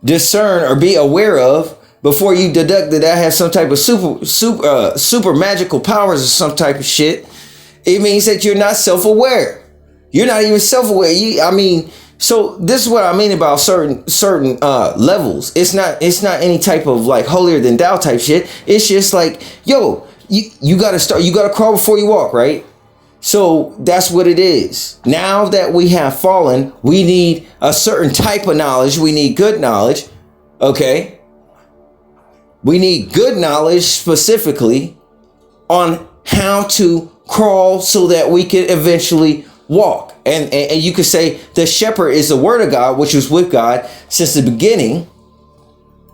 A: discern or be aware of before you deduct that I have some type of super magical powers or some type of shit? It means that you're not self-aware. You're not even self-aware. So this is what I mean about certain levels. It's not any type of like holier than thou type shit. It's just like, yo, you gotta crawl before you walk, right? So that's what it is. Now that we have fallen, we need a certain type of knowledge. We need good knowledge. Okay. We need good knowledge specifically on how to crawl so that we can eventually walk. And you could say the shepherd is the word of God, which was with God since the beginning.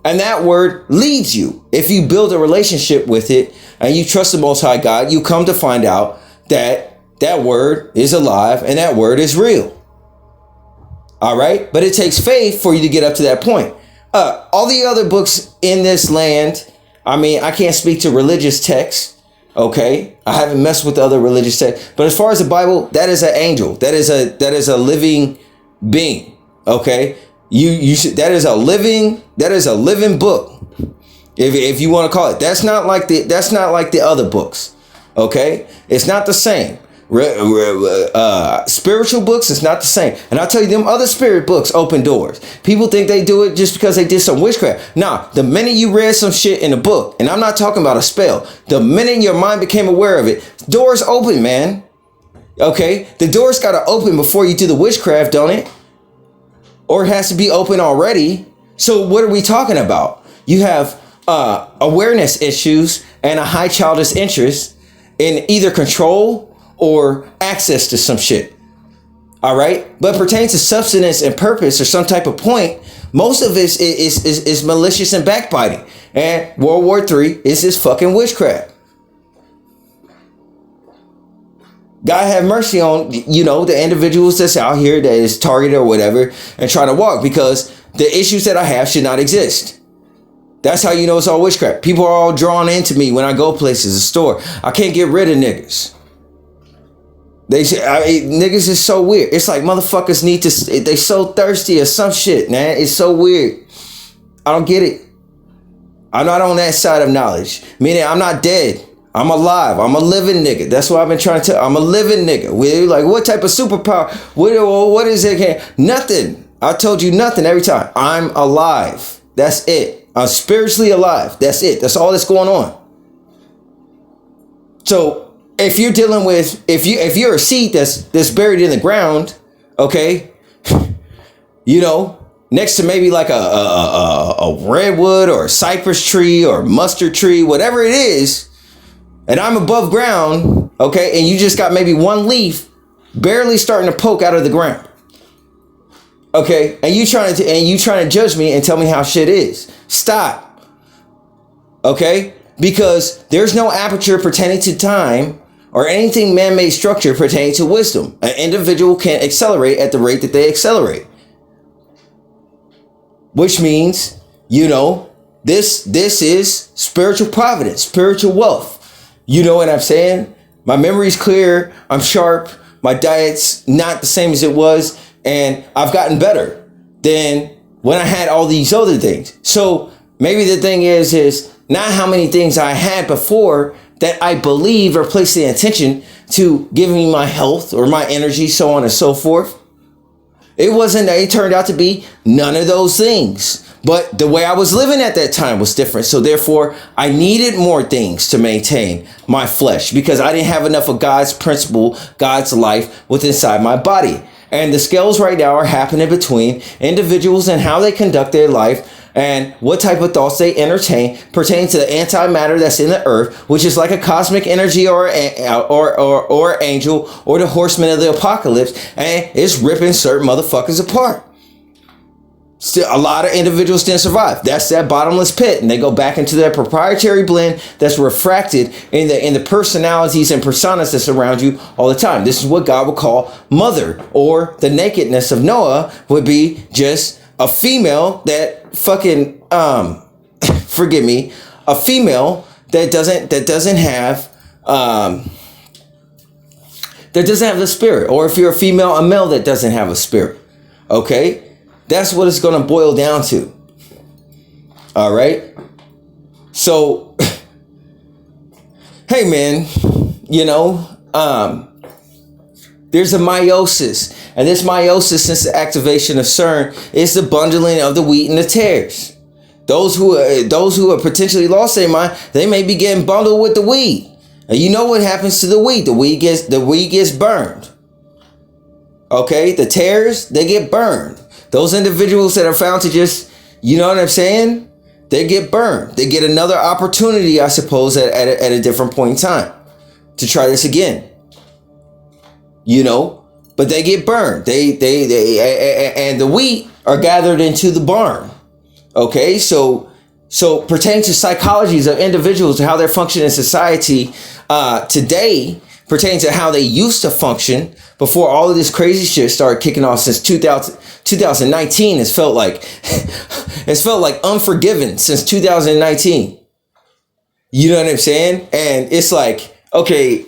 A: And that word leads you. If you build a relationship with it and you trust the Most High God, you come to find out that that word is alive and that word is real. All right. But it takes faith for you to get up to that point. All the other books in this land, I mean, I can't speak to religious texts. OK, I haven't messed with the other religious texts. But as far as the Bible, that is an angel. That is a living being. OK, you should, that is a living book. If you want to call it, that's not like the other books. OK, it's not the same. Spiritual books, it's not the same. And I'll tell you, them other spirit books open doors. People think they do it just because they did some witchcraft. Nah, the minute you read some shit in a book, and I'm not talking about a spell, the minute your mind became aware of it, doors open, man. Okay, the doors got to open before you do the witchcraft, don't it? Or it has to be open already. So what are we talking about? You have awareness issues and a high childish interest in either control or access to some shit. All right. But pertains to substance and purpose or some type of point, most of it is malicious and backbiting. And World War III is this fucking witchcraft. God have mercy on, the individuals that's out here that is targeted or whatever and trying to walk, because the issues that I have should not exist. That's how you know it's all witchcraft. People are all drawn into me when I go places, a store. I can't get rid of niggas. They say, niggas is so weird. It's like motherfuckers need to, they so thirsty or some shit, man. It's so weird. I don't get it. I'm not on that side of knowledge. Meaning I'm not dead. I'm alive. I'm a living nigga. That's what I've been trying to tell. I'm a living nigga. We're like, what type of superpower? What is it? Nothing. I told you nothing every time. I'm alive. That's it. I'm spiritually alive. That's it. That's all that's going on. So if you're dealing with, if you're a seed that's buried in the ground, okay, next to maybe like a redwood or a cypress tree or mustard tree, whatever it is, and I'm above ground, okay, and you just got maybe one leaf barely starting to poke out of the ground, okay, and you trying to judge me and tell me how shit is. Stop, okay, because there's no aperture pertaining to time or anything man-made structure pertaining to wisdom. An individual can't accelerate at the rate that they accelerate. Which means, this is spiritual providence, spiritual wealth. You know what I'm saying? My memory's clear. I'm sharp. My diet's not the same as it was. And I've gotten better than when I had all these other things. So maybe the thing is not how many things I had before that I believe or place the intention to give me my health or my energy, so on and so forth. It turned out to be none of those things. But the way I was living at that time was different. So therefore, I needed more things to maintain my flesh because I didn't have enough of God's principle, God's life within inside my body. And the scales right now are happening between individuals and how they conduct their life and what type of thoughts they entertain pertaining to the antimatter that's in the earth, which is like a cosmic energy or angel or the horseman of the apocalypse, and it's ripping certain motherfuckers apart. Still, a lot of individuals didn't survive. That's that bottomless pit, and they go back into their proprietary blend that's refracted in the personalities and personas that surround you all the time. This is what God would call mother, or the nakedness of Noah would be just a female that fucking forgive me, a female that doesn't have the spirit, or if you're a female, a male that doesn't have a spirit. Okay. That's what it's going to boil down to. All right. So, hey, man, there's a meiosis. And this meiosis, since the activation of CERN, is the bundling of the wheat and the tares. Those who are potentially lost their mind, they may be getting bundled with the weed. And you know what happens to the wheat? The weed gets burned. Okay. The tares, they get burned. Those individuals that are found to just, you know what I'm saying? They get burned. They get another opportunity, I suppose, at a different point in time to try this again. but they get burned. And the wheat are gathered into the barn. Okay, so pertaining to psychologies of individuals and how they're functioning in society today, pertaining to how they used to function before all of this crazy shit started kicking off since 2019. It's felt like Unforgiven since 2019. You know what I'm saying? And it's like, okay,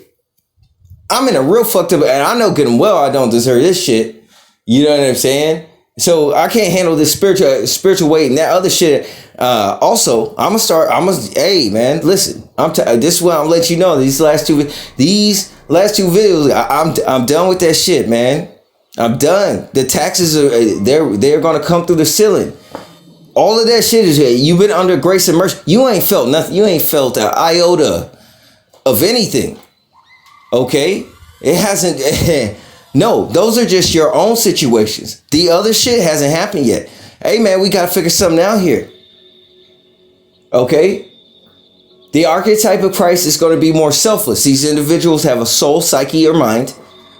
A: I'm in a real fucked up, and I know good and well I don't deserve this shit. You know what I'm saying? So I can't handle this spiritual weight and that other shit. Also, hey man, listen, this is what I'm letting you know. These last two videos, I'm done with that shit, man. I'm done. The taxes they're gonna come through the ceiling. All of that shit is, you've been under grace and mercy. You ain't felt nothing. You ain't felt an iota of anything. Okay? It hasn't. No, those are just your own situations. The other shit hasn't happened yet. Hey man, we got to figure something out here. Okay? The archetype of Christ is going to be more selfless. These individuals have a soul, psyche, or mind.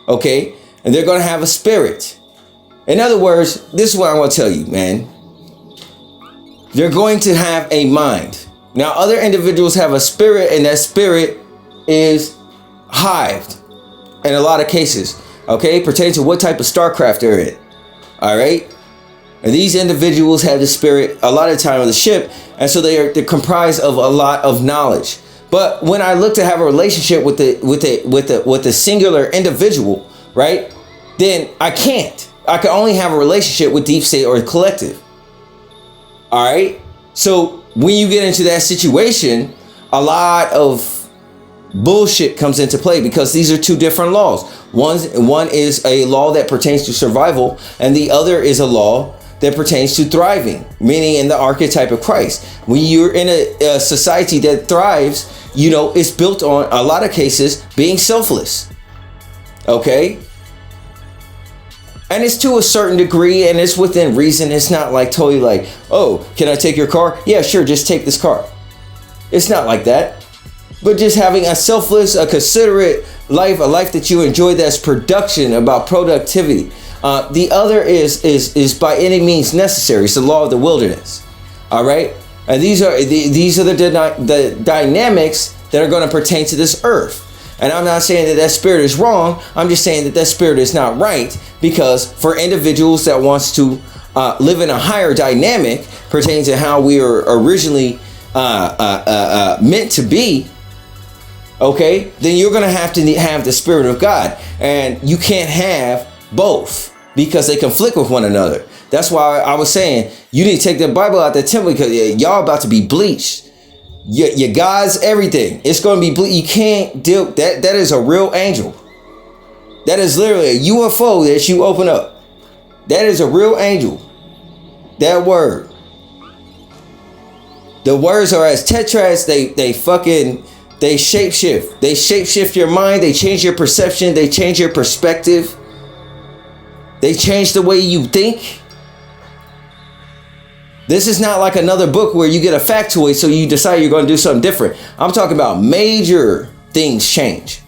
A: Okay? And they're going to have a spirit. In other words, this is what I want to tell you, man. They're going to have a mind. Now, other individuals have a spirit, and that spirit is hived in a lot of cases. Okay, pertaining to what type of starcraft they're in. All right, and these individuals have the spirit a lot of the time of the ship, and so they're comprised of a lot of knowledge. But when I look to have a relationship with the singular individual, right, then I can't. I can only have a relationship with deep state or the collective. All right. So when you get into that situation, a lot of bullshit comes into play because these are two different laws. One is a law that pertains to survival, and the other is a law that pertains to thriving, meaning in the archetype of Christ. When you're in a society that thrives, you know, it's built on a lot of cases being selfless. Okay. And it's to a certain degree, and it's within reason. It's not like totally like, oh, can I take your car? Yeah, sure, just take this car. It's not like that. But just having a selfless, a considerate life, a life that you enjoy, that's production, about productivity. The other is by any means necessary. It's the law of the wilderness. All right? And these are the dynamics that are going to pertain to this earth. And I'm not saying that spirit is wrong. I'm just saying that spirit is not right, because for individuals that wants to live in a higher dynamic pertaining to how we were originally meant to be, okay, then you're going to have the Spirit of God. And you can't have both because they conflict with one another. That's why I was saying you need to take the Bible out the temple, because y'all about to be bleached. Your God's everything. It's going to be bleached. You can't deal that. That is a real angel. That is literally a UFO that you open up. That is a real angel. That word. The words are as tetrads. They shapeshift. They shapeshift your mind. They change your perception. They change your perspective. They change the way you think. This is not like another book where you get a factoid so you decide you're going to do something different. I'm talking about major things change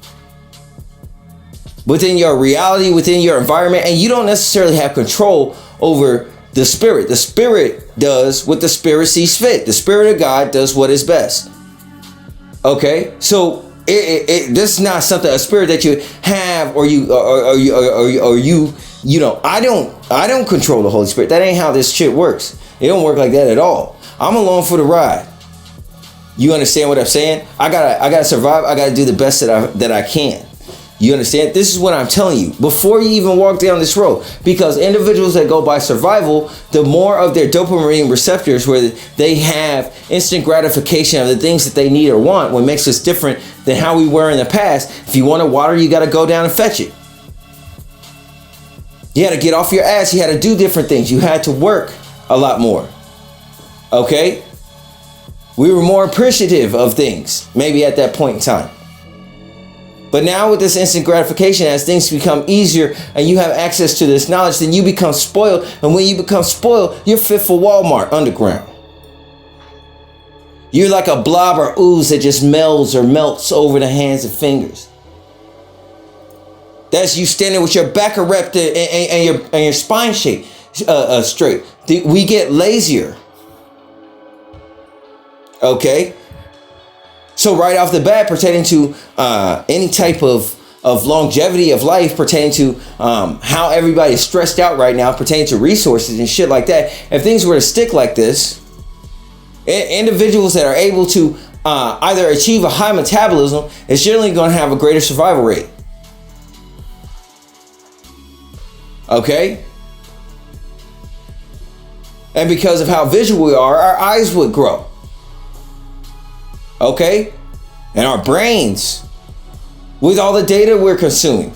A: within your reality, within your environment, and you don't necessarily have control over the spirit. The spirit does what the spirit sees fit. The Spirit of God does what is best. Okay, so this is not something, a spirit that you have, or you know, I don't control the Holy Spirit. That ain't how this shit works. It don't work like that at all. I'm along for the ride. You understand what I'm saying? I gotta survive. I gotta do the best that I can. You understand? This is what I'm telling you before you even walk down this road, because individuals that go by survival, the more of their dopamine receptors, where they have instant gratification of the things that they need or want, what makes us different than how we were in the past. If you want water, you got to go down and fetch it. You had to get off your ass. You had to do different things. You had to work a lot more. Okay? We were more appreciative of things, maybe at that point in time. But now with this instant gratification, as things become easier and you have access to this knowledge, then you become spoiled. And when you become spoiled, you're fit for Walmart underground. You're like a blob or ooze that just melts over the hands and fingers. That's you standing with your back erect and your spine straight. We get lazier. Okay. So right off the bat, pertaining to any type of longevity of life, pertaining to how everybody is stressed out right now, pertaining to resources and shit like that. If things were to stick like this, individuals that are able to either achieve a high metabolism is generally going to have a greater survival rate. Okay? And because of how visual we are, our eyes would grow. Okay? And our brains, with all the data we're consuming.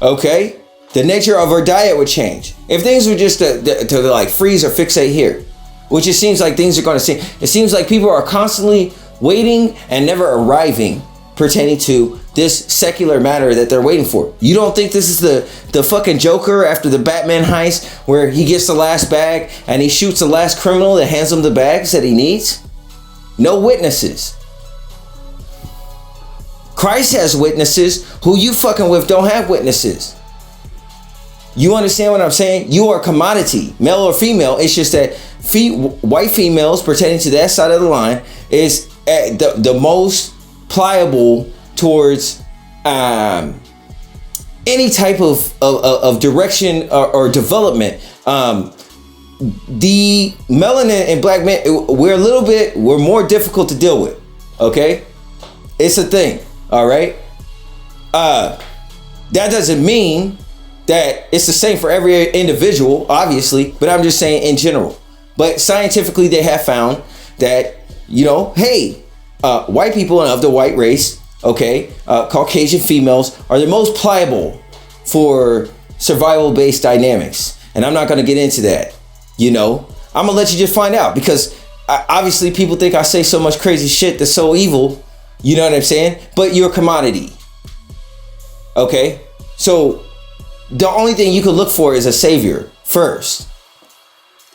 A: Okay? The nature of our diet would change. If things were just to like freeze or fixate here, which it seems like things are going to see. It seems like people are constantly waiting and never arriving pertaining to this secular matter that they're waiting for. You don't think this is the fucking Joker after the Batman heist where he gets the last bag and he shoots the last criminal that hands him the bags that he needs? No witnesses. Christ has witnesses. Who you fucking with don't have witnesses. You understand what I'm saying? You are a commodity, male or female. It's just that white females pertaining to that side of the line is the most pliable towards any type of direction or development. The melanin and black men, we're more difficult to deal with. Okay, it's a thing. All right. That doesn't mean that it's the same for every individual, obviously, but I'm just saying in general. But scientifically, they have found that, hey, white people and of the white race, okay, Caucasian females are the most pliable for survival-based dynamics. And I'm not going to get into that, I'm going to let you just find out because obviously people think I say so much crazy shit that's so evil, you know what I'm saying? But you're a commodity, okay? So the only thing you can look for is a savior first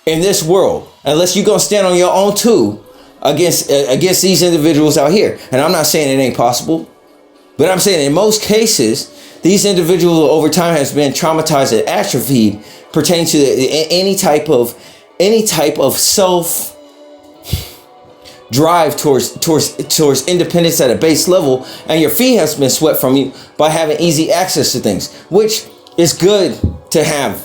A: in this world, unless you're going to stand on your own too against these individuals out here. And I'm not saying it ain't possible, but I'm saying in most cases, these individuals over time has been traumatized and atrophied pertaining to any type of self drive towards independence at a base level, and your fee has been swept from you by having easy access to things, which is good to have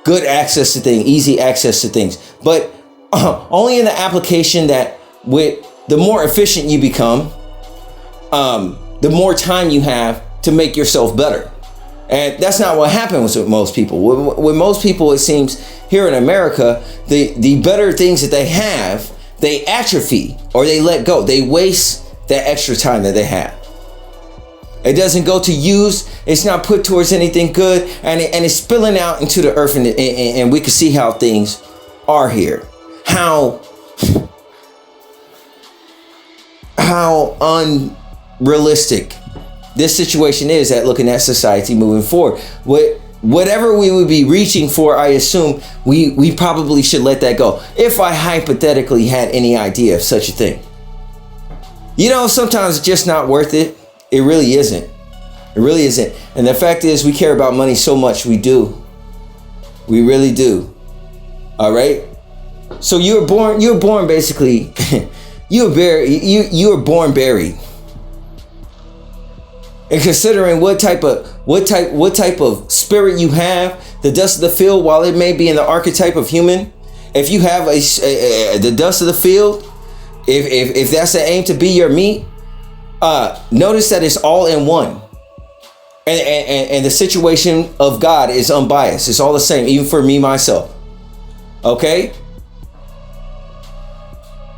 A: good access to things, easy access to things, but only in the application that with the more efficient you become, the more time you have to make yourself better. And that's not what happens with most people. With most people, it seems here in America, the better things that they have, they atrophy or they let go. They waste that extra time that they have. It doesn't go to use. It's not put towards anything good, and it's spilling out into the earth, and we can see how things are here. How unrealistic this situation is at looking at society moving forward. Whatever we would be reaching for, I assume we probably should let that go. If I hypothetically had any idea of such a thing. Sometimes it's just not worth it. It really isn't. It really isn't. And the fact is, we care about money so much. We do. We really do. All right. So you were born basically. you were born buried. And considering what type of spirit you have, the dust of the field, while it may be in the archetype of human, if you have the dust of the field, if that's the aim to be your meat, notice that it's all in one. And the situation of God is unbiased. It's all the same, even for me, myself. Okay?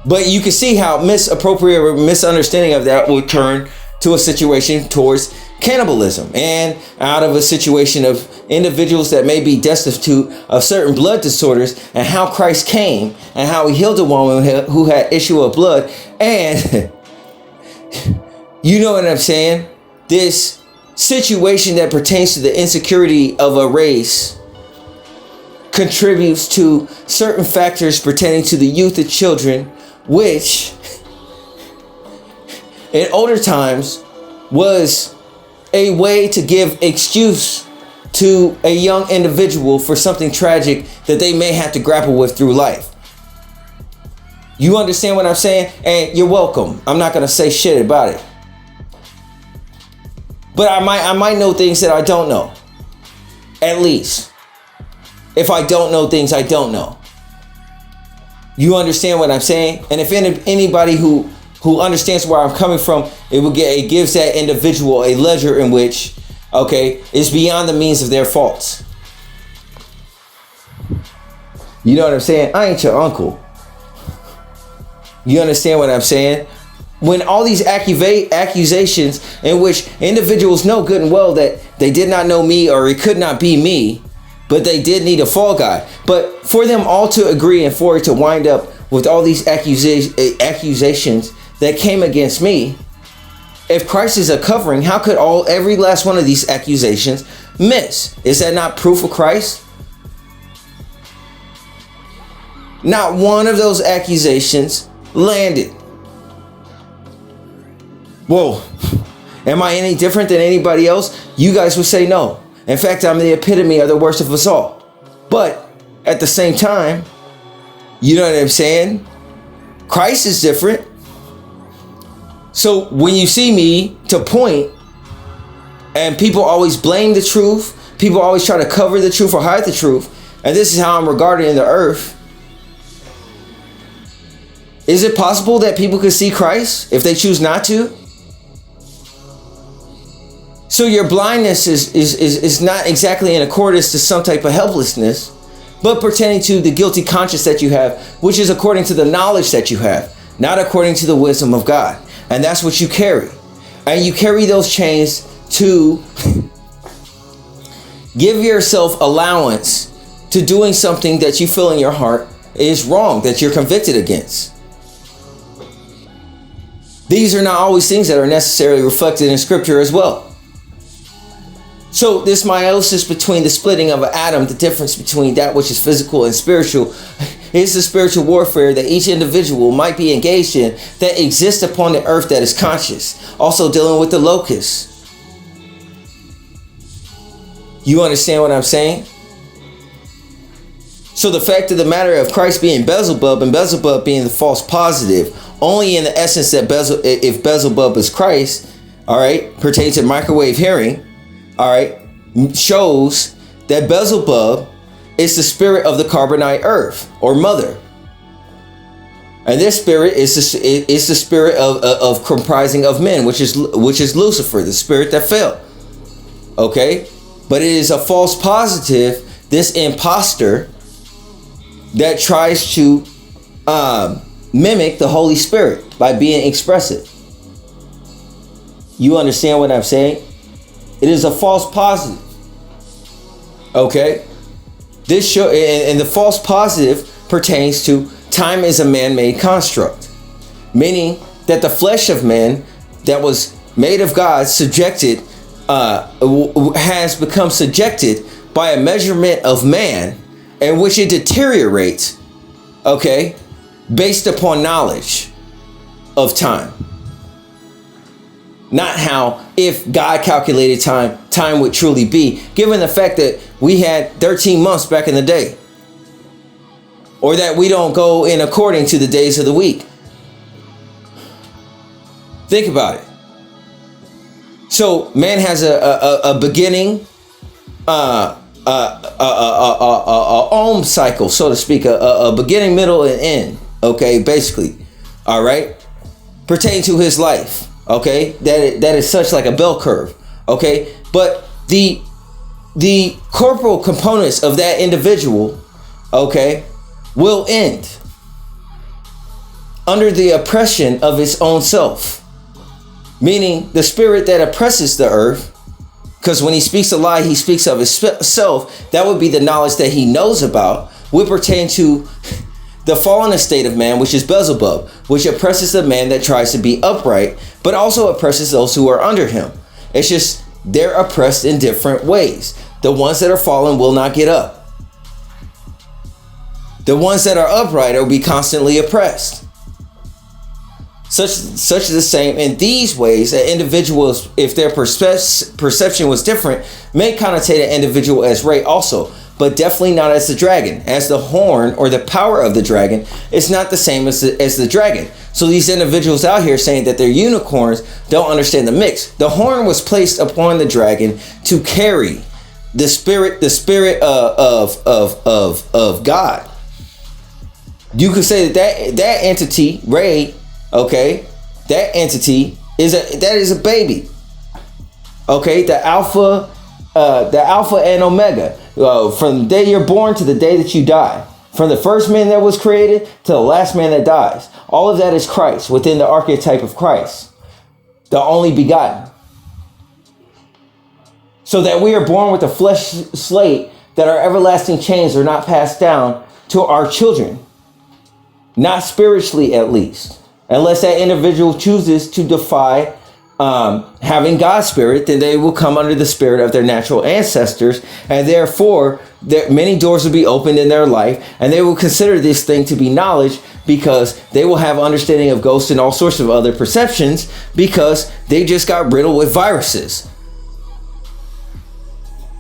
A: But you can see how misappropriate or misunderstanding of that will turn to a situation towards cannibalism, and out of a situation of individuals that may be destitute of certain blood disorders, and how Christ came and how he healed a woman who had issue of blood. And you know what I'm saying? This situation that pertains to the insecurity of a race contributes to certain factors pertaining to the youth and children, which in older times was a way to give excuse to a young individual for something tragic that they may have to grapple with through life. You understand what I'm saying? And you're welcome. I'm not going to say shit about it. But I might know things that I don't know. At least. If I don't know things I don't know. You understand what I'm saying? And if anybody who understands where I'm coming from, it gives that individual a ledger in which, okay, it's beyond the means of their faults. You know what I'm saying? I ain't your uncle. You understand what I'm saying? When all these accusations in which individuals know good and well that they did not know me or it could not be me, but they did need a fall guy. But for them all to agree and for it to wind up with all these accusations that came against me, if Christ is a covering, how could every last one of these accusations miss? Is that not proof of Christ? Not one of those accusations landed. Whoa, am I any different than anybody else? You guys would say no. In fact, I'm the epitome of the worst of us all. But at the same time, you know what I'm saying? Christ is different. So when you see me to point, and people always blame the truth, people always try to cover the truth or hide the truth, and this is how I'm regarded in the earth. Is it possible that people could see Christ if they choose not to? So your blindness is not exactly in accordance to some type of helplessness, but pertaining to the guilty conscience that you have, which is according to the knowledge that you have, not according to the wisdom of God. And that's what you carry. And you carry those chains to give yourself allowance to doing something that you feel in your heart is wrong, that you're convicted against. These are not always things that are necessarily reflected in Scripture as well. So this meiosis between the splitting of an atom, the difference between that which is physical and spiritual, is the spiritual warfare that each individual might be engaged in that exists upon the earth that is conscious. Also dealing with the locusts. You understand what I'm saying? So the fact of the matter of Christ being Beelzebub and Beelzebub being the false positive, only in the essence that if Beelzebub is Christ, all right, pertains to microwave hearing, all right, shows that Beelzebub is the spirit of the carbonite earth or mother. And this spirit is the spirit of comprising of men, which is Lucifer, the spirit that fell. Okay, but it is a false positive, this imposter that tries to mimic the Holy Spirit by being expressive. You understand what I'm saying? It is a false positive. Okay, this show and the false positive pertains to time is a man-made construct, meaning that the flesh of man that was made of God has become subjected by a measurement of man in which it deteriorates, okay, based upon knowledge of time. Not how, if God calculated time would truly be, given the fact that we had 13 months back in the day. Or that we don't go in according to the days of the week. Think about it. So man has a beginning, ohm cycle, so to speak, a beginning, middle, and end. Okay, basically, all right, pertaining to his life. Okay, that is such like a bell curve. Okay, but the corporal components of that individual, okay, will end under the oppression of its own self. Meaning the spirit that oppresses the earth, because when he speaks a lie, he speaks of himself. That would be the knowledge that he knows about, would pertain to the fallen estate of man, which is Beelzebub, which oppresses the man that tries to be upright, but also oppresses those who are under him. It's just they're oppressed in different ways. The ones that are fallen will not get up. The ones that are upright will be constantly oppressed. such is the same in these ways that individuals, if their perception was different, may connotate an individual as Ray also, but definitely not as the dragon, as the horn or the power of the dragon is not the same as the dragon. So these individuals out here saying that they're unicorns don't understand the mix. The horn was placed upon the dragon to carry the spirit of God. You could say that entity, Ray, okay, that entity is a baby. Okay, the alpha and omega, from the day you're born to the day that you die, from the first man that was created to the last man that dies. All of that is Christ, within the archetype of Christ, the only begotten. So that we are born with a flesh slate, that our everlasting chains are not passed down to our children. Not spiritually, at least. Unless that individual chooses to defy having God's spirit, then they will come under the spirit of their natural ancestors. And therefore, many doors will be opened in their life. And they will consider this thing to be knowledge, because they will have understanding of ghosts and all sorts of other perceptions, because they just got riddled with viruses.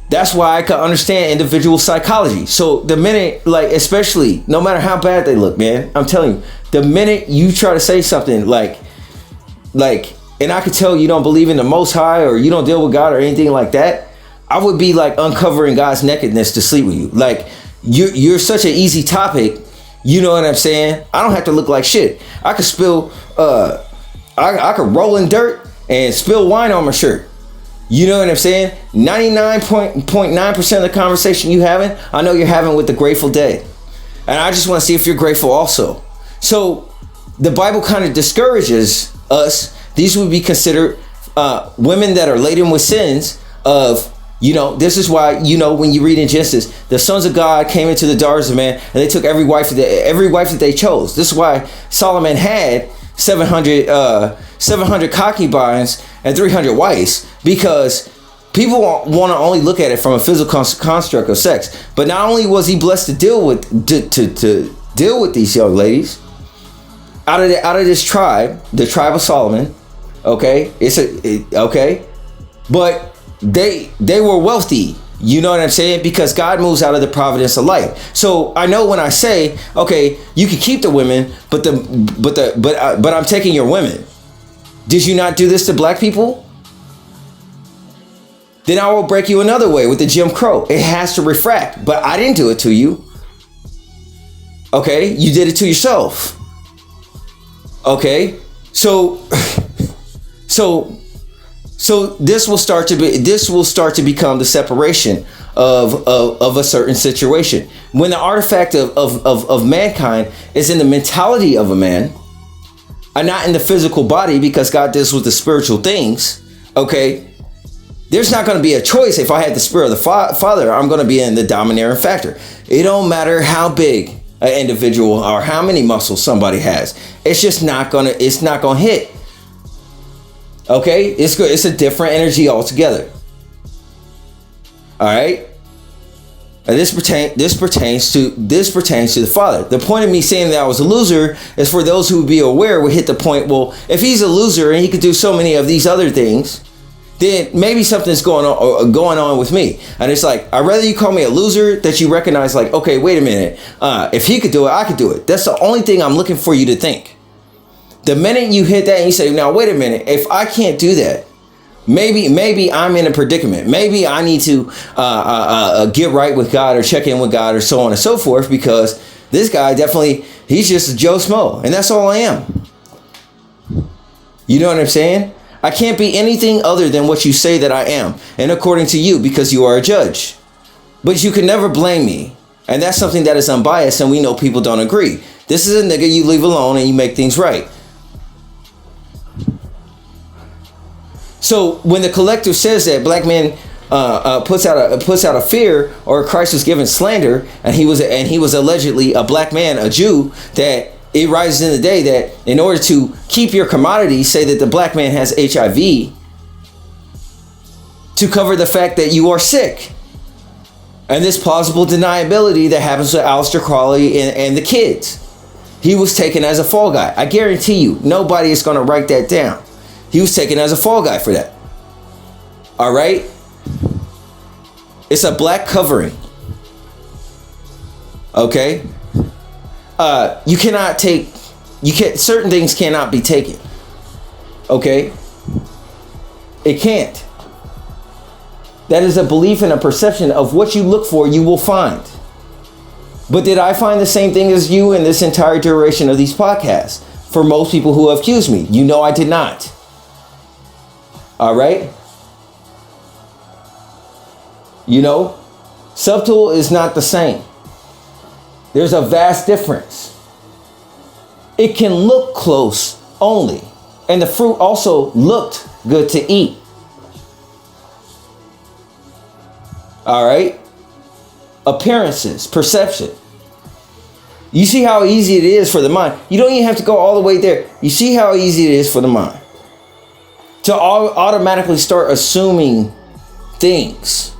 A: That's why I can understand individual psychology. So the minute, like, especially, no matter how bad they look, man, I'm telling you, the minute you try to say something like, and I could tell you don't believe in the Most High, or you don't deal with God or anything like that, I would be like uncovering God's nakedness to sleep with you. Like, you're such an easy topic. You know what I'm saying? I don't have to look like shit. I could spill, I could roll in dirt and spill wine on my shirt. You know what I'm saying? 99.9% of the conversation you having, I know you're having with the Grateful Dead. And I just want to see if you're grateful also. So the Bible kind of discourages us. These would be considered women that are laden with sins of, you know, this is why, you know, when you read in Genesis, the sons of God came into the daughters of man, and they took every wife that they chose. This is why Solomon had 700 concubines and 300 wives, because people want to only look at it from a physical construct of sex. But not only was he blessed to deal with these young ladies out of this tribe, the tribe of Solomon. Okay, but they were wealthy. You know what I'm saying? Because God moves out of the providence of life. So I know when I say, okay, you can keep the women, but I'm taking your women. Did you not do this to black people? Then I will break you another way with the Jim Crow. It has to refract, but I didn't do it to you. Okay, you did it to yourself. Okay, so this will start to become the separation of a certain situation. When the artifact of mankind is in the mentality of a man, and not in the physical body, because God deals with the spiritual things. Okay, there's not going to be a choice. If I had the spirit of the Father, I'm going to be in the domineering factor. It don't matter how big an individual or how many muscles somebody has. It's just not gonna hit. Okay, it's a different energy altogether. All right, and this pertains to the Father. The point of me saying that I was a loser is for those who would be aware would hit the point. Well, if he's a loser and he could do so many of these other things, then maybe something's going on with me. And it's like, I'd rather you call me a loser, that you recognize, like, okay, wait a minute, if he could do it, I could do it. That's the only thing I'm looking for you to think. The minute you hit that and you say, now wait a minute, if I can't do that, maybe I'm in a predicament. Maybe I need to get right with God, or check in with God, or so on and so forth, because this guy he's just a Joe Smo, and that's all I am. You know what I'm saying? I can't be anything other than what you say that I am, and according to you, because you are a judge. But you can never blame me, and that's something that is unbiased, and we know people don't agree. This is a nigga you leave alone and you make things right. So when the collective says that black men puts out a fear, or Christ was given slander, and he was allegedly a black man, a Jew, that it rises in the day that in order to keep your commodity, say that the black man has HIV, to cover the fact that you are sick. And this plausible deniability that happens with Aleister Crowley and the kids. He was taken as a fall guy. I guarantee you, nobody is going to write that down. He was taken as a fall guy for that. All right? It's a black covering. Okay? You cannot take, certain things cannot be taken. Okay? It can't. That is a belief and a perception of what you look for, you will find. But did I find the same thing as you in this entire duration of these podcasts? For most people who have accused me, you know I did not. All right? You know, subtle is not the same. There's a vast difference. It can look close only, and the fruit also looked good to eat. All right? Appearances, perception. You see how easy it is for the mind. You don't even have to go all the way there. You see how easy it is for the mind to automatically start assuming things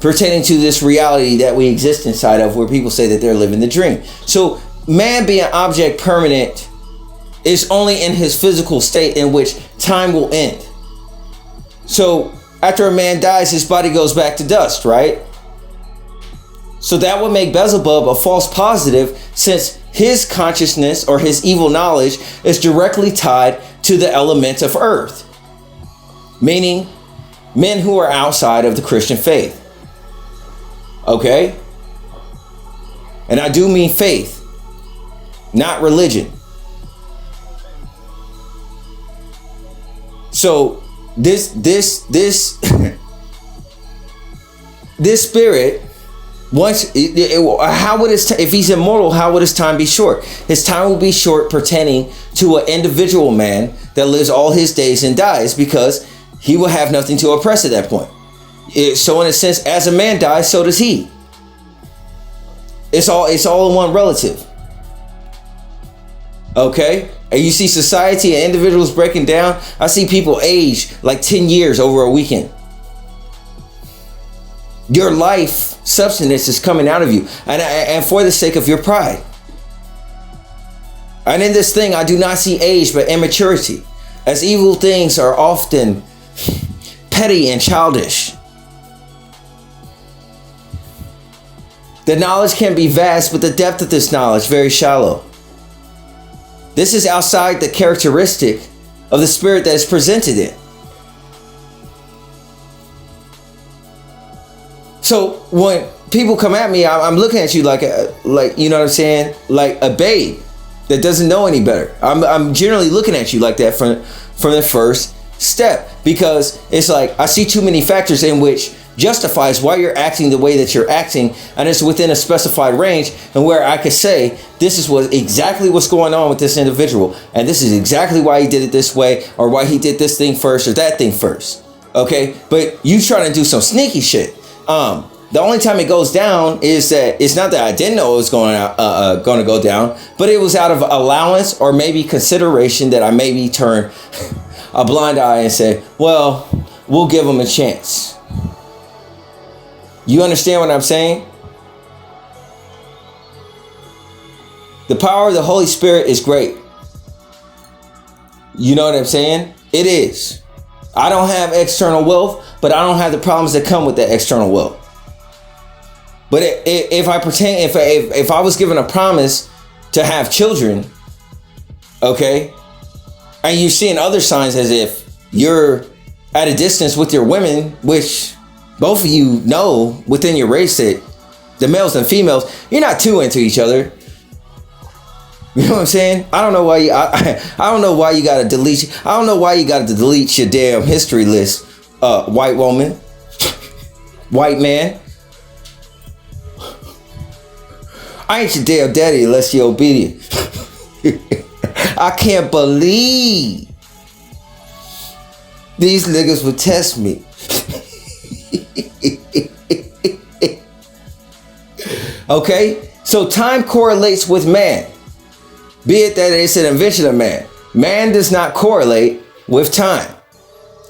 A: pertaining to this reality that we exist inside of, where people say that they're living the dream. So man being object permanent is only in his physical state, in which time will end. So after a man dies, his body goes back to dust, right? So that would make Beelzebub a false positive, since his consciousness or his evil knowledge is directly tied to the element of earth, meaning men who are outside of the Christian faith. Okay? And I do mean faith, not religion. So this this spirit, once how would his if he's immortal, how would his time be short? His time will be short pertaining to an individual man that lives all his days and dies, because he will have nothing to oppress at that point. So in a sense, as a man dies, so does he. It's all in one relative. Okay? And you see society and individuals breaking down. I see people age like 10 years over a weekend. Your life substance is coming out of you, and for the sake of your pride. And in this thing, I do not see age but immaturity, as evil things are often petty and childish. The knowledge can be vast, but the depth of this knowledge very shallow. This is outside the characteristic of the spirit that is presented in. So when people come at me, I'm looking at you like you know what I'm saying, like a babe that doesn't know any better. I'm generally looking at you like that from the first step, because it's like I see too many factors in which justifies why you're acting the way that you're acting, and it's within a specified range, and where I could say this is exactly what's going on with this individual, and this is exactly why he did it this way, or why he did this thing first or that thing first. Okay, but you trying to do some sneaky shit. The only time it goes down is that it's not that I didn't know it was going to go down, but it was out of allowance or maybe consideration that I maybe turn a blind eye and say, well, we'll give him a chance. You understand what I'm saying? The power of the Holy Spirit is great. You know what I'm saying? It is. I don't have external wealth, but I don't have the problems that come with that external wealth. But if I was given a promise to have children, okay, and you're seeing other signs as if you're at a distance with your women, which both of you know within your race that the males and females, you're not too into each other. You know what I'm saying? I don't know why I don't know why you gotta delete. I don't know why you gotta delete your damn history list, white woman, white man. I ain't your damn daddy unless you're obedient. I can't believe these niggas would test me. Okay, so time correlates with man, be it that it's an invention of man. Man does not correlate with time,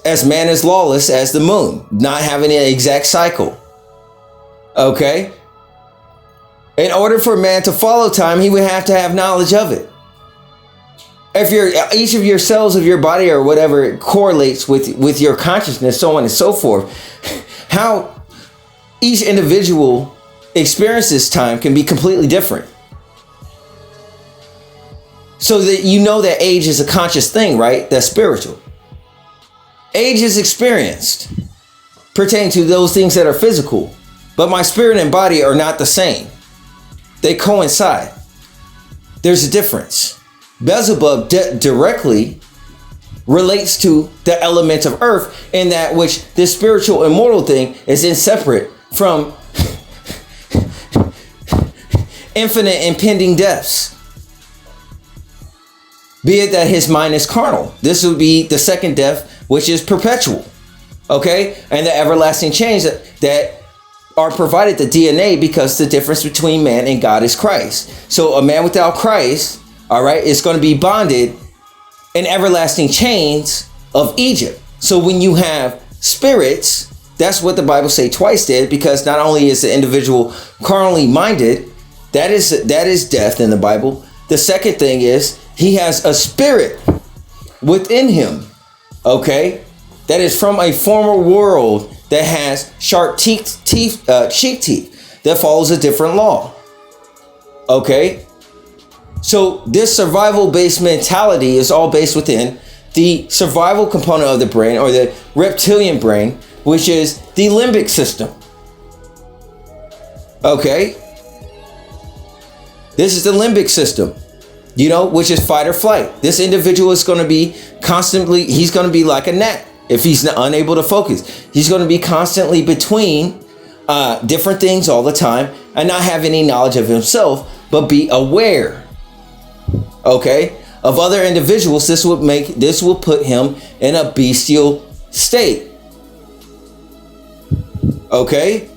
A: as man is lawless as the moon, not having an exact cycle. Okay, In order for man to follow time, he would have to have knowledge of it. If each of your cells of your body or whatever correlates with your consciousness, so on and so forth, how each individual experiences time can be completely different. So that you know that age is a conscious thing, right? That's spiritual. Age is experienced pertaining to those things that are physical, but my spirit and body are not the same. They coincide. There's a difference. Beelzebub directly relates to the element of earth, in that which this spiritual immortal thing is inseparate from infinite impending deaths. Be it that his mind is carnal. This would be the second death, which is perpetual. Okay? And the everlasting chains that are provided the DNA, because the difference between man and God is Christ. So a man without Christ, all right, is going to be bonded in everlasting chains of Egypt. So when you have spirits, that's what the Bible say twice did, because not only is the individual carnally minded, that is death in the Bible. The second thing is he has a spirit within him, okay, that is from a former world that has sharp cheek teeth that follows a different law. Okay, so this survival-based mentality is all based within the survival component of the brain, or the reptilian brain, which is the limbic system. Okay, this is the limbic system, you know, which is fight or flight. This individual is going to be constantly, he's going to be like a gnat. If he's unable to focus, he's going to be constantly between different things all the time and not have any knowledge of himself, but be aware, okay, of other individuals. This will put him in a bestial state. Okay,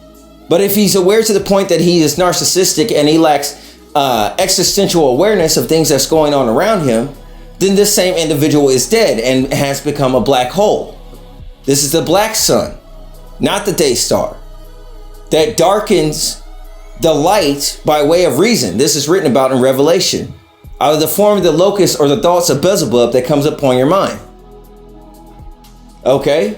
A: but if he's aware to the point that he is narcissistic and he lacks existential awareness of things that's going on around him, then this same individual is dead and has become a black hole. This is the black sun, not the day star, that darkens the light by way of reason. This is written about in Revelation. Out of the form of the locust, or the thoughts of Beelzebub that comes upon your mind. Okay?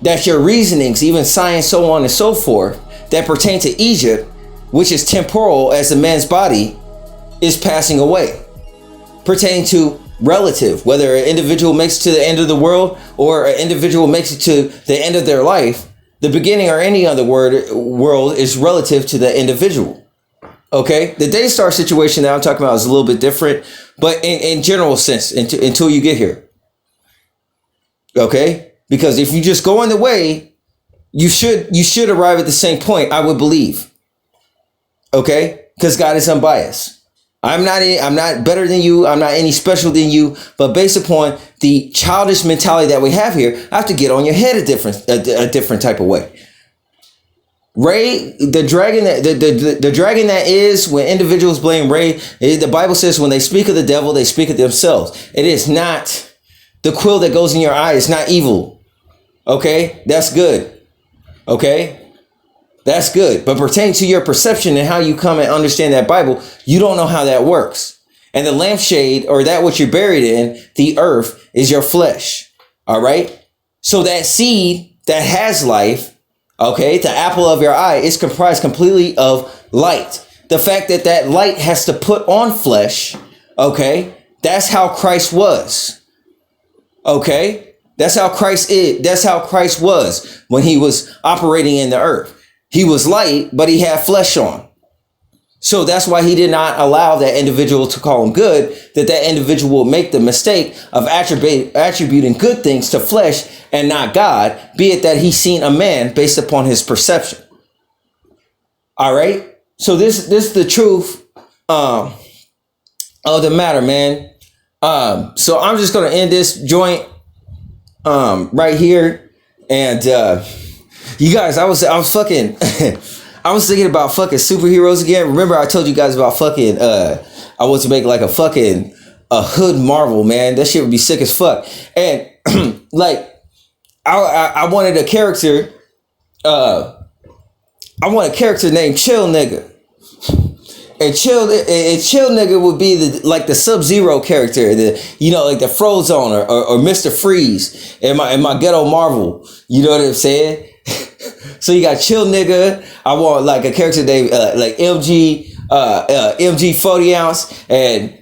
A: That's your reasonings, even science, so on and so forth, that pertain to Egypt, which is temporal as the man's body is passing away. Pertaining to relative, whether an individual makes it to the end of the world or an individual makes it to the end of their life, the beginning or any other world is relative to the individual. Okay, the day star situation that I'm talking about is a little bit different, but in general sense, until you get here. Okay, because if you just go in the way, you should arrive at the same point, I would believe. Okay, because God is unbiased. I'm not better than you. I'm not any special than you. But based upon the childish mentality that we have here, I have to get on your head a different type of way. Ray, the dragon that is, when individuals blame Ray, the Bible says when they speak of the devil, they speak of themselves. It is not the quill that goes in your eye. It's not evil. Okay, that's good. Okay. That's good. But pertaining to your perception and how you come and understand that Bible, you don't know how that works. And the lampshade, or that which you're buried in, the earth, is your flesh. All right. So that seed that has life, okay, the apple of your eye, is comprised completely of light. The fact that that light has to put on flesh, okay, that's how Christ was. Okay. That's how Christ is. That's how Christ was when he was operating in the earth. He was light, but he had flesh on. So that's why he did not allow that individual to call him good, that individual will make the mistake of attributing good things to flesh and not God, be it that he's seen a man based upon his perception. All right. So this is the truth of the matter, man. So I'm just going to end this joint right here. And you guys, I was fucking I was thinking about fucking superheroes again. Remember I told you guys about fucking I want to make like a hood Marvel, man. That shit would be sick as fuck. And like I wanted a character I want a character named Chill Nigga. And chill nigga would be the Sub-Zero character, like the Frozone or Mr. Freeze in my ghetto Marvel. You know what I'm saying? So you got chill nigga. I want like a character named like MG 40 ounce and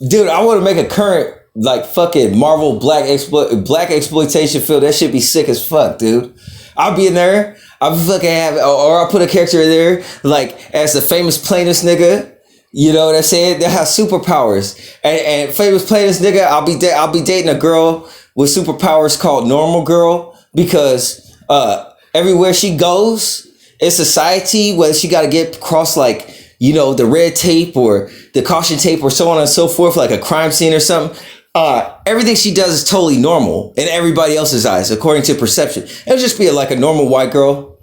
A: dude, I want to make a current like fucking Marvel black exploitation film. That should be sick as fuck, dude. I'll be in there. I'll be fucking or I'll put a character in there like as the famous plainest nigga. You know what I'm saying? They have superpowers, and famous plainest nigga. I'll be dating a girl with superpowers called Normal Girl because everywhere she goes in society, whether she got to get across like the red tape or the caution tape or so on and so forth, like a crime scene or something. Everything she does is totally normal in everybody else's eyes, according to perception. It'll just be like a normal white girl.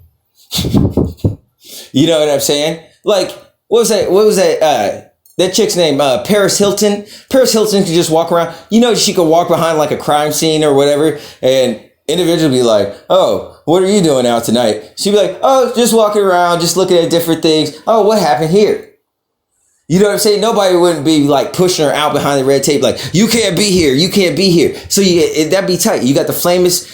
A: You know what I'm saying? Like, what was that? That chick's name, Paris Hilton. Paris Hilton could just walk around. She could walk behind like a crime scene or whatever, and individual be like, "Oh, what are you doing out tonight?" She'd be like, "Oh, just walking around, just looking at different things. Oh, what happened here?" You know what I'm saying? Nobody wouldn't be like pushing her out behind the red tape, like, "You can't be here, you can't be here." So that'd be tight. You got the famous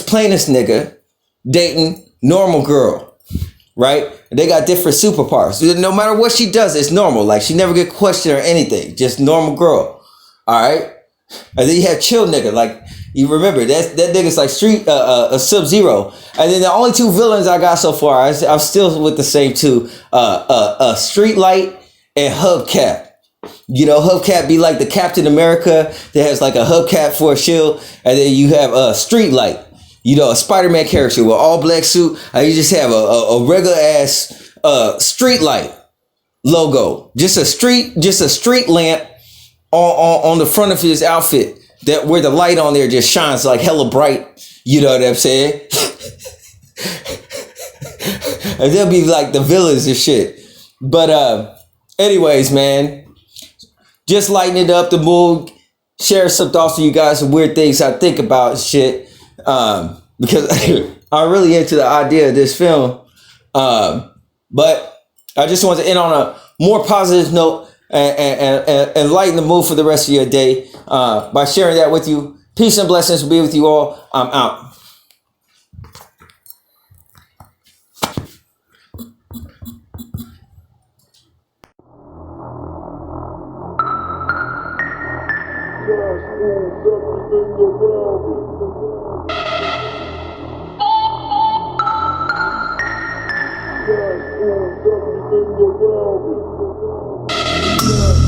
A: plainest nigga dating Normal Girl, right? They got different superpowers. No matter what she does, it's normal. Like she never get questioned or anything. Just Normal Girl. All right. And then you have chill nigga. Like you remember that nigga's like a Sub-Zero. And then the only two villains I got so far, I'm still with the same two. Streetlight and Hubcap. Hubcap be like the Captain America that has like a hubcap for a shield, and then you have Streetlight. A Spider-Man character with all black suit. You just have a regular ass Streetlight logo. Just a street lamp on the front of his outfit that where the light on there just shines like hella bright. You know what I'm saying? And they'll be like the villains and shit. But anyways, man, just lighten it up, the mood, share some thoughts with you guys, some weird things I think about and shit. Because I'm really into the idea of this film. But I just want to end on a more positive note and lighten the mood for the rest of your day by sharing that with you. Peace and blessings will be with you all. I'm out.
B: Yeah.